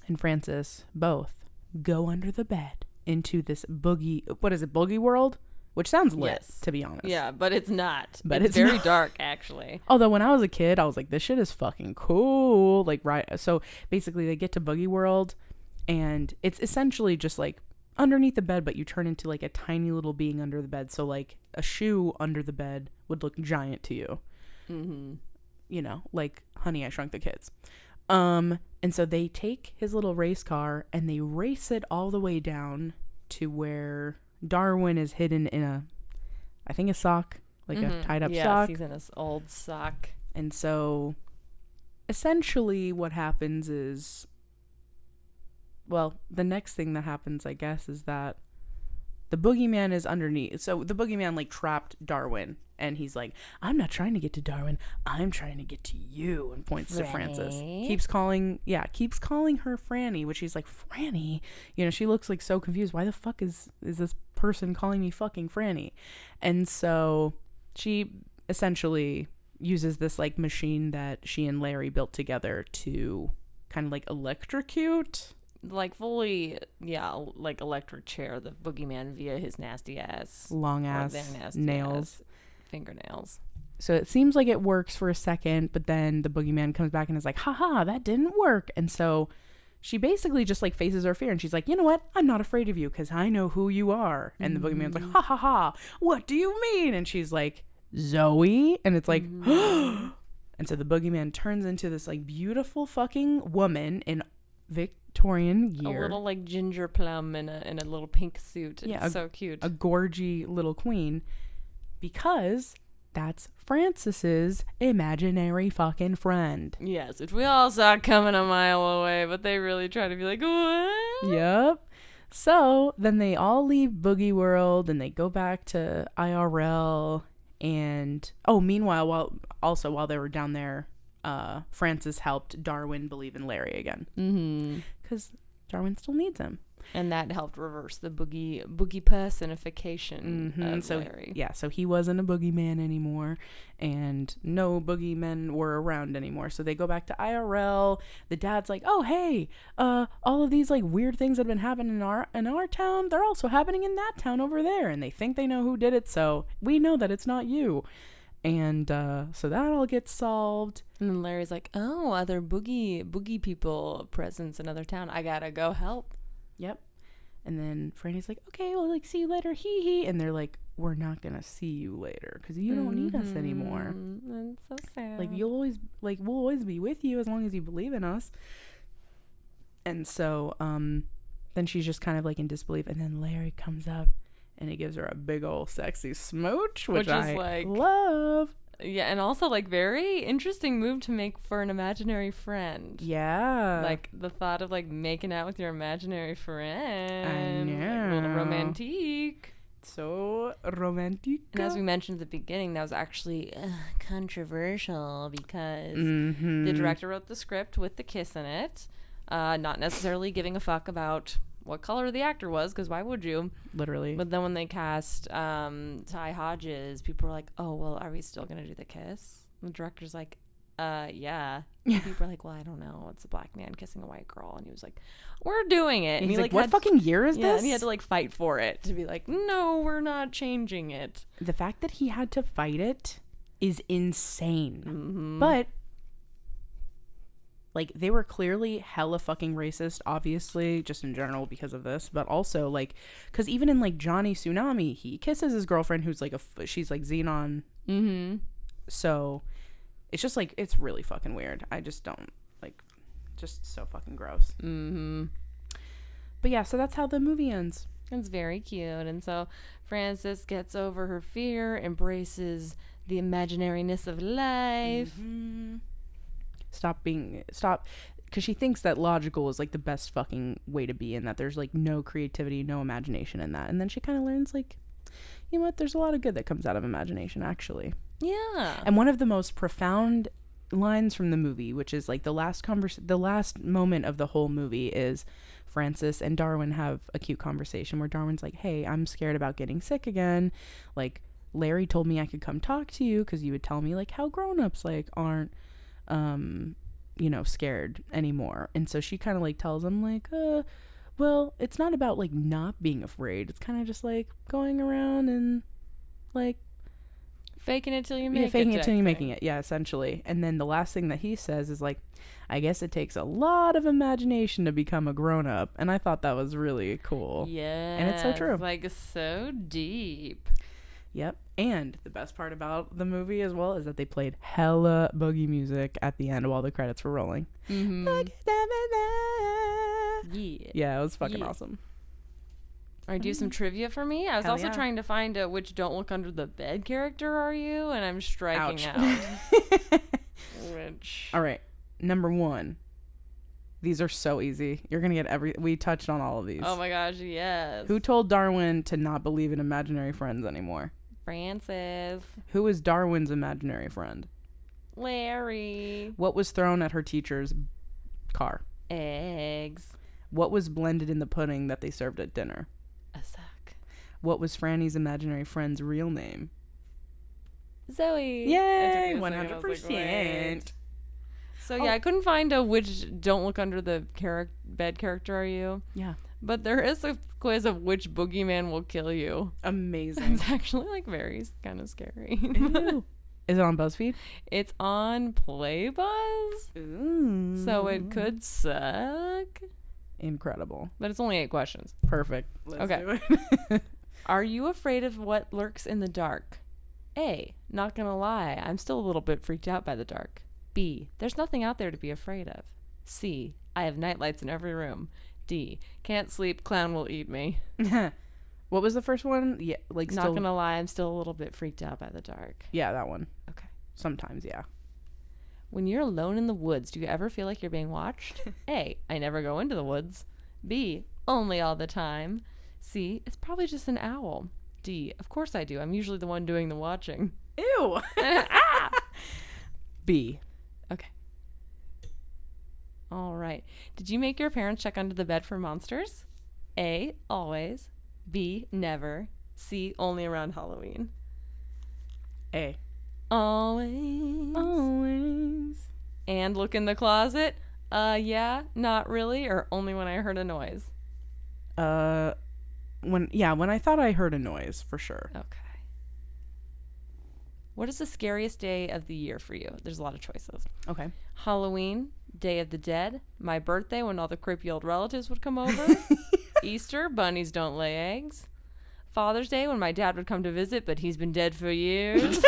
and Frances both go under the bed into this boogie world, which sounds lit, to be honest. Yeah, but it's not. But it's very dark, actually. Although when I was a kid, I was like, this shit is fucking cool. Like, right. So basically they get to boogie world, and it's essentially just like underneath the bed, but you turn into like a tiny little being under the bed. So like a shoe under the bed would look giant to you. You know, like Honey, I Shrunk the Kids. And so they take his little race car and they race it all the way down to where Darwin is hidden in a sock, like a tied up sock. Yes, he's in his old sock. And so essentially what happens is, well, the next thing that happens, I guess, is that the boogeyman is underneath. So the boogeyman like trapped Darwin, and he's like, I'm not trying to get to Darwin, I'm trying to get to you, and points to Frances. Keeps calling her Franny, which he's like, Franny? You know, she looks like so confused. Why the fuck is this person calling me fucking Franny? And so she essentially uses this like machine that she and Larry built together to kind of like electrocute, like fully, like electric chair the boogeyman via his nasty ass, long ass nails, fingernails. So it seems like it works for a second, but then the boogeyman comes back and is like, haha, that didn't work. And so she basically just like faces her fear, and she's like, you know what, I'm not afraid of you because I know who you are. And the boogeyman's like, ha ha ha, what do you mean? And she's like, Zoe. And it's like, and so the boogeyman turns into this like beautiful fucking woman in Victorian gear, a little like ginger plum in a little pink suit. It's so cute, a gorgy little queen, because that's Frances's imaginary fucking friend. Yes, which we all saw coming a mile away, but they really try to be like, what? Yep. So then they all leave Boogie World and they go back to IRL. And meanwhile, while they were down there, Frances helped Darwin believe in Larry again, because Darwin still needs him. And that helped reverse the boogie personification of So Larry. yeah, so he wasn't a boogeyman anymore, and no boogeymen were around anymore. So they go back to IRL. The dad's like, "Oh hey, all of these like weird things that have been happening in our town, they're also happening in that town over there, and they think they know who did it. So we know that it's not you." And so that all gets solved. And then Larry's like, "Oh, other boogie people presence in another town. I gotta go help." Yep. And then Franny's like, "Okay, well, like, see you later, hee hee." And they're like, "We're not gonna see you later because you don't need us anymore. That's so sad. Like, we'll always be with you as long as you believe in us." And so then she's just kind of like in disbelief, and then Larry comes up and he gives her a big old sexy smooch, which I is like love. Yeah, and also like very interesting move to make for an imaginary friend. Yeah. Like the thought of like making out with your imaginary friend. I know. Like, a little romantic. So romantic. And as we mentioned at the beginning, that was actually controversial because the director wrote the script with the kiss in it, not necessarily giving a fuck about what color the actor was, because why would you? Literally. But then when they cast Ty Hodges, people were like, "Oh, well, are we still gonna do the kiss?" And the director's like, yeah. And people were like, "Well, I don't know. It's a black man kissing a white girl," and he was like, "We're doing it." And he's he, like, "What fucking year is this?" And he had to like fight for it to be like, "No, we're not changing it." The fact that he had to fight it is insane. Mm-hmm. But like, they were clearly hella fucking racist, obviously, just in general because of this, but also like, because even in like Johnny Tsunami, he kisses his girlfriend who's like she's like Xenon. So it's just like, it's really fucking weird. I just don't like, just so fucking gross. But yeah, so that's how the movie ends. It's very cute. And so Frances gets over her fear, embraces the imaginariness of life. Stop, because she thinks that logical is like the best fucking way to be, and that there's like no creativity, no imagination in that. And then she kind of learns like, you know what, there's a lot of good that comes out of imagination, actually. Yeah. And one of the most profound lines from the movie, which is like the last moment of the whole movie, is Frances and Darwin have a cute conversation where Darwin's like, "Hey, I'm scared about getting sick again. Like, Larry told me I could come talk to you because you would tell me like how grown-ups like aren't you know, scared anymore." And so she kind of like tells him like, well, it's not about like not being afraid. It's kind of just like going around and like faking it till you make it. Faking it till you're making it. Yeah, essentially. And then the last thing that he says is like, "I guess it takes a lot of imagination to become a grown-up." And I thought that was really cool. Yeah. And it's so true. Like, so deep. Yep. And the best part about the movie as well is that they played hella boogie music at the end while the credits were rolling. Yeah. Yeah, it was fucking awesome. All right, do you have some trivia for me? I was Hell also yeah. trying to find which don't look under the bed character are you, and I'm striking Ouch. out. Which? All right. Number 1. These are so easy. You're going to get we touched on all of these. Oh my gosh, yes. Who told Darwin to not believe in imaginary friends anymore? Frances. Who is Darwin's imaginary friend? Larry. What was thrown at her teacher's car? Eggs. What was blended in the pudding that they served at dinner? A suck. What was Franny's imaginary friend's real name? Zoe. Yay! I took this and I was like, 100%. wait. So yeah, I couldn't find which don't look under the bed character are you. Yeah. But there is a quiz of which boogeyman will kill you. Amazing. It's actually like very kind of scary. Ew. Is it on BuzzFeed? It's on Playbuzz. Ooh. So it could suck. Incredible. But it's only 8 questions. Perfect. Let's Okay. do it. Are you afraid of what lurks in the dark? A. Not gonna lie, I'm still a little bit freaked out by the dark. B. There's nothing out there to be afraid of. C. I have nightlights in every room. D. Can't sleep, clown will eat me. What was the first one? Yeah, like Not still. gonna lie, I'm still a little bit freaked out by the dark. Yeah, that one. Okay. Sometimes, yeah. When you're alone in the woods, do you ever feel like you're being watched? A. I never go into the woods. B. Only all the time. C. It's probably just an owl. D. Of course I do. I'm usually the one doing the watching. Ew. B. Okay. All right. Did you make your parents check under the bed for monsters? A, always. B, never. C, only around Halloween. A. Always. Always. And look in the closet. Yeah, not really, or only when I heard a noise. When I thought I heard a noise, for sure. Okay. What is the scariest day of the year for you? There's a lot of choices. Okay. Halloween, Day of the Dead, my birthday when all the creepy old relatives would come over, Easter, bunnies don't lay eggs, Father's Day when my dad would come to visit, but he's been dead for years,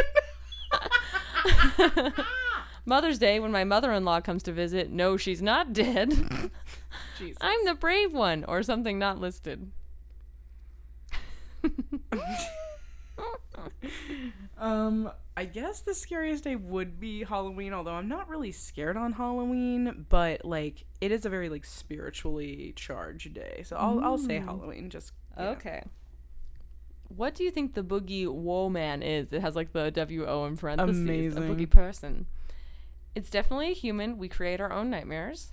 Mother's Day when my mother-in-law comes to visit, no, she's not dead. Jesus. I'm the brave one, or something not listed. I guess the scariest day would be Halloween, although I'm not really scared on Halloween, but like it is a very like spiritually charged day. So I'll say Halloween just Okay. What do you think the Boogie Whoa Man is? It has like the W-O in parentheses. Amazing. A boogie person. It's definitely a human. We create our own nightmares.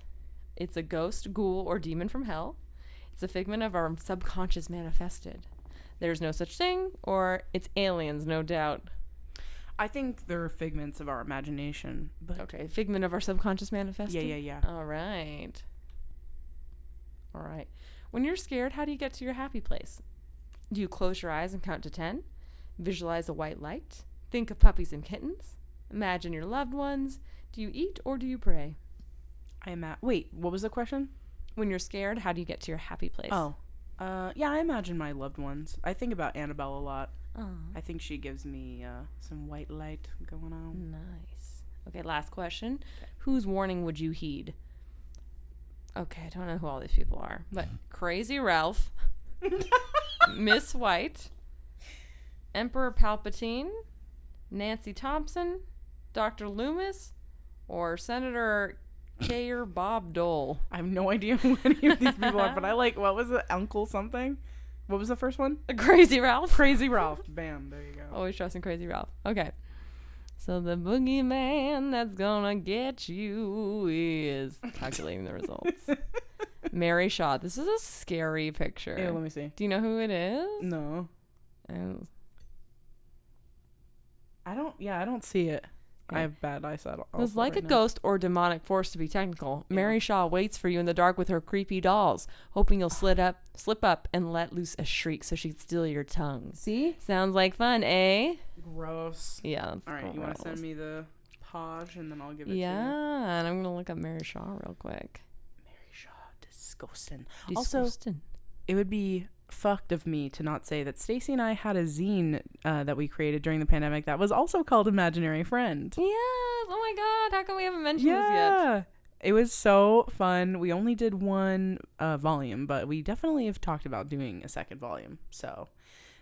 It's a ghost, ghoul, or demon from hell. It's a figment of our subconscious manifested. There's no such thing, or it's aliens, no doubt. I think they're figments of our imagination. But Okay, figment of our subconscious manifested? Yeah. All right. When you're scared, how do you get to your happy place? Do you close your eyes and count to 10? Visualize a white light? Think of puppies and kittens? Imagine your loved ones? Do you eat or do you pray? Wait, what was the question? When you're scared, how do you get to your happy place? Yeah, I imagine my loved ones. I think about Annabelle a lot. Oh, I think she gives me some white light going on. nice. Okay, last question. Whose warning would you heed? Okay, I don't know who all these people are, but Crazy Ralph, Miss White, Emperor Palpatine, Nancy Thompson, Dr. Loomis, or Senator Kayer Bob Dole. I have no idea who any of these people are, but I like, what was it? Uncle something? What was the first one? Crazy Ralph. Crazy Ralph. Bam, there you go. Always trusting Crazy Ralph. Okay. So the boogeyman that's gonna get you is calculating the results. Mary Shaw. This is a scary picture. Yeah, let me see. Do you know who it is? No. Oh. I don't see it. Yeah. I have bad eyesight. It was like a ghost or demonic force, to be technical. Yeah. Mary Shaw waits for you in the dark with her creepy dolls, hoping you'll slip up and let loose a shriek so she'd steal your tongue. See? Sounds like fun, eh? Gross. Yeah. All right, you want to send me the page and then I'll give it to you? Yeah, and I'm going to look up Mary Shaw real quick. Mary Shaw, disgusting. Also, it would be fucked of me to not say that Stacy and I had a zine that we created during the pandemic that was also called Imaginary Friend. Yes. Oh my God. How come we haven't mentioned this yet? It was so fun. We only did one volume, but we definitely have talked about doing a second volume. So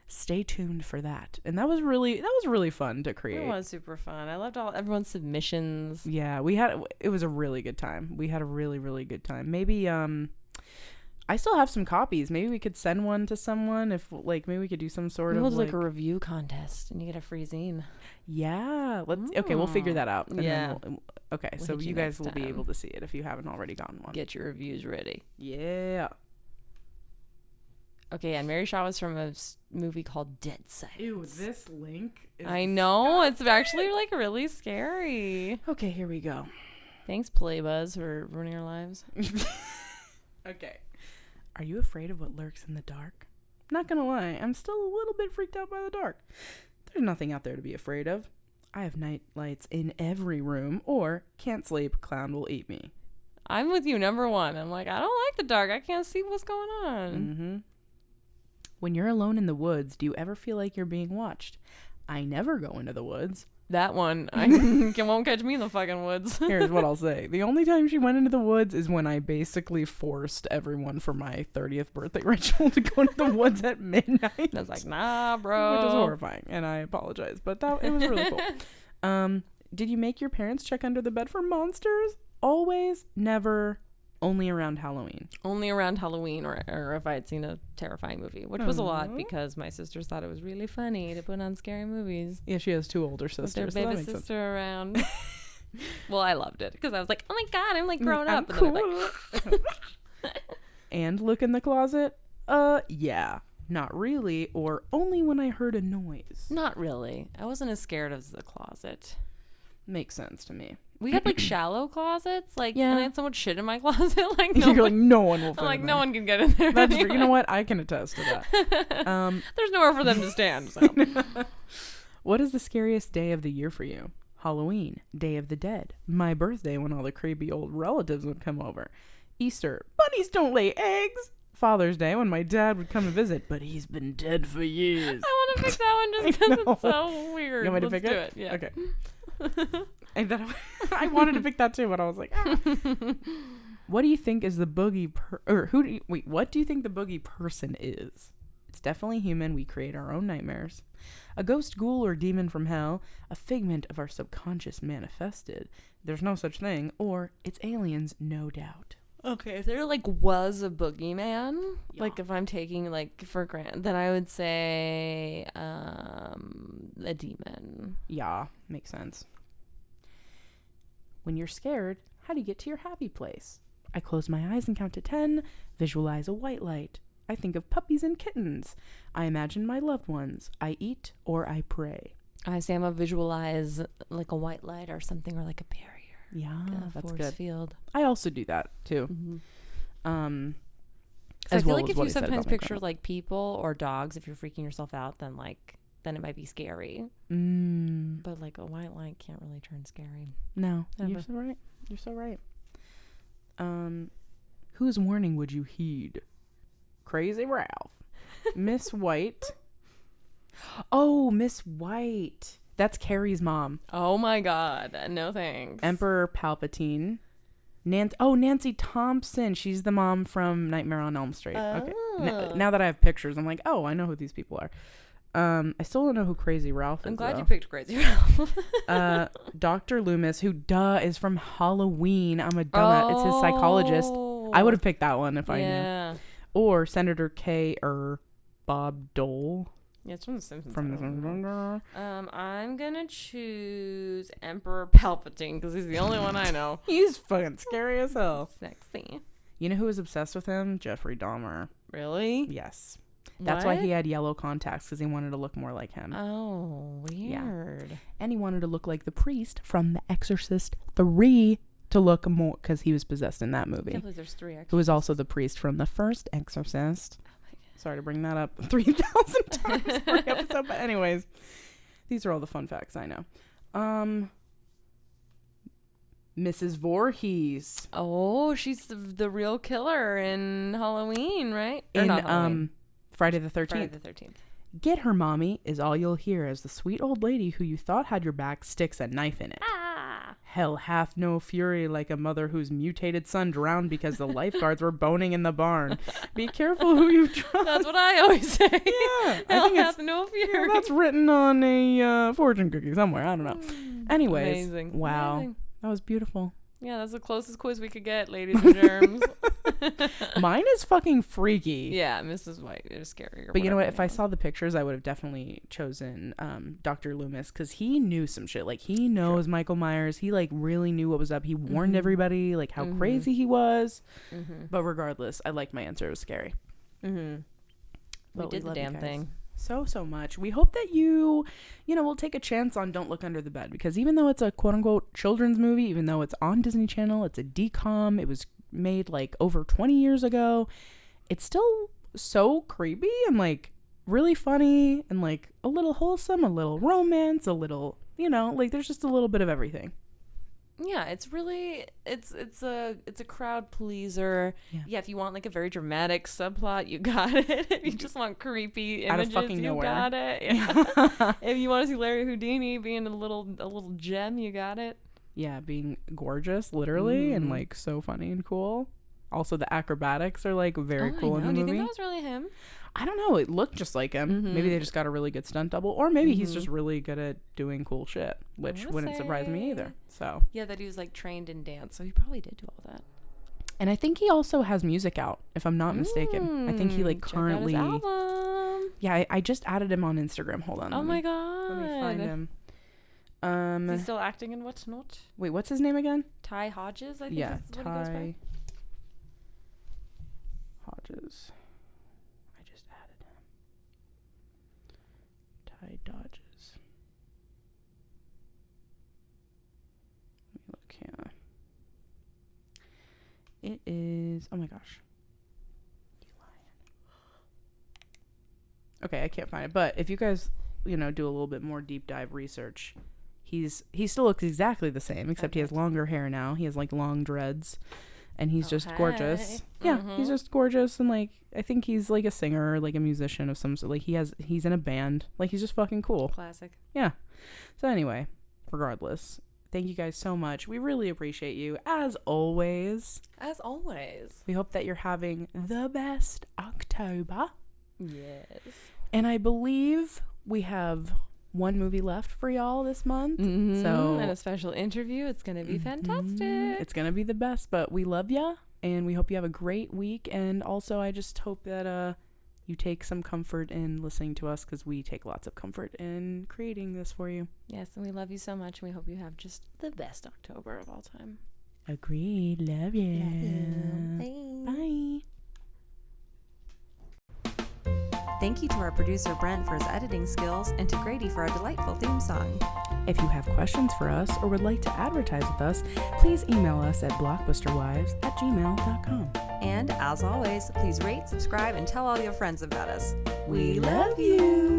stay tuned for that. And that was really fun to create. It was super fun. I loved everyone's submissions. Yeah, it was a really good time. We had a really, really good time. Maybe I still have some copies. Maybe we could send one to someone if maybe we could do some sort of like a review contest and you get a free zine. Yeah. Okay, we'll figure that out. And yeah. Okay, so you guys will be able to see it if you haven't already gotten one. Get your reviews ready. Yeah. Okay, and Mary Shaw was from a movie called Dead Silence. Ew, this link is I know. It's actually really scary. Okay, here we go. Thanks, Playbuzz, for ruining our lives. Okay. Are you afraid of what lurks in the dark? Not gonna lie, I'm still a little bit freaked out by the dark. There's nothing out there to be afraid of. I have night lights in every room, or can't sleep, clown will eat me. I'm with you, number one. I'm like, I don't like the dark. I can't see what's going on. Mm-hmm. When you're alone in the woods, do you ever feel like you're being watched? I never go into the woods. That one, I won't catch me in the fucking woods. Here's what I'll say. The only time she went into the woods is when I basically forced everyone for my 30th birthday ritual to go into the woods at midnight. I was like, nah, bro. Which is horrifying, and I apologize, but it was really cool. Did you make your parents check under the bed for monsters? Always, never, only around Halloween. Only around Halloween, or if I had seen a terrifying movie, which was a lot because my sisters thought it was really funny to put on scary movies. Yeah, she has two older sisters. With their baby sister around. Well, I loved it because I was like, oh my God, I'm like grown I'm up. cool. And then And look in the closet. Yeah. Not really, or only when I heard a noise. Not really. I wasn't as scared as the closet. Makes sense to me. We had like shallow closets, like, Yeah. and I had so much shit in my closet, like You're like, no one will fit I'm like, in no there. one can get in there. That's anyway. true. You know what? I can attest to that. There's nowhere for them to stand. So. What is the scariest day of the year for you? Halloween, Day of the Dead, my birthday when all the creepy old relatives would come over, Easter, bunnies don't lay eggs, Father's Day when my dad would come and visit, but he's been dead for years. I want to pick that one just because it's so weird. You want me to Let's pick do it? Yeah. Okay. And then I wanted to pick that too, but I was like, ah. What do you think is the boogie what do you think the boogie person is? It's definitely human. We create our own nightmares. A ghost, ghoul, or demon from hell, a figment of our subconscious manifested. There's no such thing, or it's aliens, no doubt. Okay, if there like was a boogeyman, Yeah. like if I'm taking like for granted, then I would say a demon. Yeah, makes sense. When you're scared, how do you get to your happy place? I close my eyes and count to 10, visualize a white light. I think of puppies and kittens. I imagine my loved ones. I eat or I pray. I say I'm a visualize like a white light or something, or like a barrier. Yeah, that's force good. field. I also do that too. Mm-hmm. I As feel well like as if what you I said sometimes about my picture grandma. like people or dogs, if you're freaking yourself out, then it might be scary. But like a white light can't really turn scary. No, Never. you're so right. You're so right. Whose warning would you heed? Crazy Ralph. Miss White. Oh, Miss White. That's Carrie's mom. Oh my god, no thanks. Emperor Palpatine. Nancy Thompson. She's the mom from Nightmare on Elm Street. Okay. Now that I have pictures, I'm like, oh, I know who these people are. I still don't know who Crazy Ralph is. I'm glad though. you picked Crazy Ralph. Dr. Loomis, who is from Halloween. I'm a dumbass. It's his psychologist. I would have picked that one if I knew. Or Senator K. or Bob Dole. Yeah, it's from The Simpsons. From the I'm gonna choose Emperor Palpatine because he's the only one I know. He's fucking scary as hell. Sexy. You know who was obsessed with him? Jeffrey Dahmer. Really? Yes. That's why What? he had yellow contacts, because he wanted to look more like him. Oh, weird. And he wanted to look like the priest from The Exorcist 3 to look more, because he was possessed in that I movie. can't believe there's 3 Who was also the priest from the first Exorcist. Oh my God. Sorry to bring that up 3,000 times per episode, but anyways, these are all the fun facts I know. Mrs. Voorhees. Oh, she's the real killer in Halloween, right? Or In not Halloween. Friday the 13th. Friday the 13th. Get her, mommy, is all you'll hear as the sweet old lady who you thought had your back sticks a knife in it. Ah. Hell hath no fury like a mother whose mutated son drowned because the lifeguards were boning in the barn. Be careful who you trust. That's what I always say. Yeah, I Hell think hath no fury. that's written on a fortune cookie somewhere. I don't know. Anyways, Amazing. wow, Amazing. that was beautiful. Yeah, that's the closest quiz we could get, ladies and germs. Mine is fucking freaky. Yeah, Mrs. White is scary. But you know what? If I saw the pictures, I would have definitely chosen Dr. Loomis, because he knew some shit. Like, he knows Michael Myers. He, like, really knew what was up. He warned everybody, like, how crazy he was. But regardless, I liked my answer. It was scary. We But did the love you damn guys thing. so much. We hope that you will take a chance on Don't Look Under the Bed, because even though it's a quote-unquote children's movie, even though it's on Disney Channel, it's a DCOM, it was made like over 20 years ago, it's still so creepy and like really funny and like a little wholesome, a little romance, a little, like there's just a little bit of everything. Yeah, it's really it's a crowd pleaser. Yeah. If you want like a very dramatic subplot, you got it. If you just want creepy Out of images, fucking you nowhere. got it. Yeah. If you want to see Larry Houdini being a little gem, you got it. Yeah, being gorgeous, literally, and like so funny and cool. Also, the acrobatics are like very cool in the Do you movie. think that was really him? I don't know. It looked just like him. Maybe they just got a really good stunt double, or maybe he's just really good at doing cool shit, which wanna wouldn't surprise me say- either. So, Yeah, that he was like trained in dance, so he probably did do all that. and I think he also has music out, if I'm not mistaken. I think he like Check out his currently. album. Yeah, I just added him on Instagram. Hold on. Oh my Let me find god. him. Is he still acting in What's Not? Wait, what's his name again? Ty Hodges, I think Yeah, that's what he goes by. Ty Hodges. it is, oh my gosh. Okay, I can't find it. But if you guys, do a little bit more deep dive research, he still looks exactly the same, except he has longer hair now. He has like long dreads, and he's just gorgeous. Yeah, he's just gorgeous, and like I think he's like a singer, like a musician of some sort. Like he's in a band. Like he's just fucking cool. Classic. Yeah. So anyway, regardless, thank you guys so much. We really appreciate you as always. As always. We hope that you're having the best October. Yes. And I believe we have one movie left for y'all this month. So and a special interview. It's going to be fantastic. It's going to be the best, but we love ya and we hope you have a great week. And also I just hope that you take some comfort in listening to us, because we take lots of comfort in creating this for you. Yes, and we love you so much. We hope you have just the best October of all time. Agreed. Love you. Bye. Bye. Thank you to our producer Brent for his editing skills, and to Grady for our delightful theme song. If you have questions for us or would like to advertise with us, please email us at blockbusterwives@gmail.com. And as always, please rate, subscribe, and tell all your friends about us. We love you.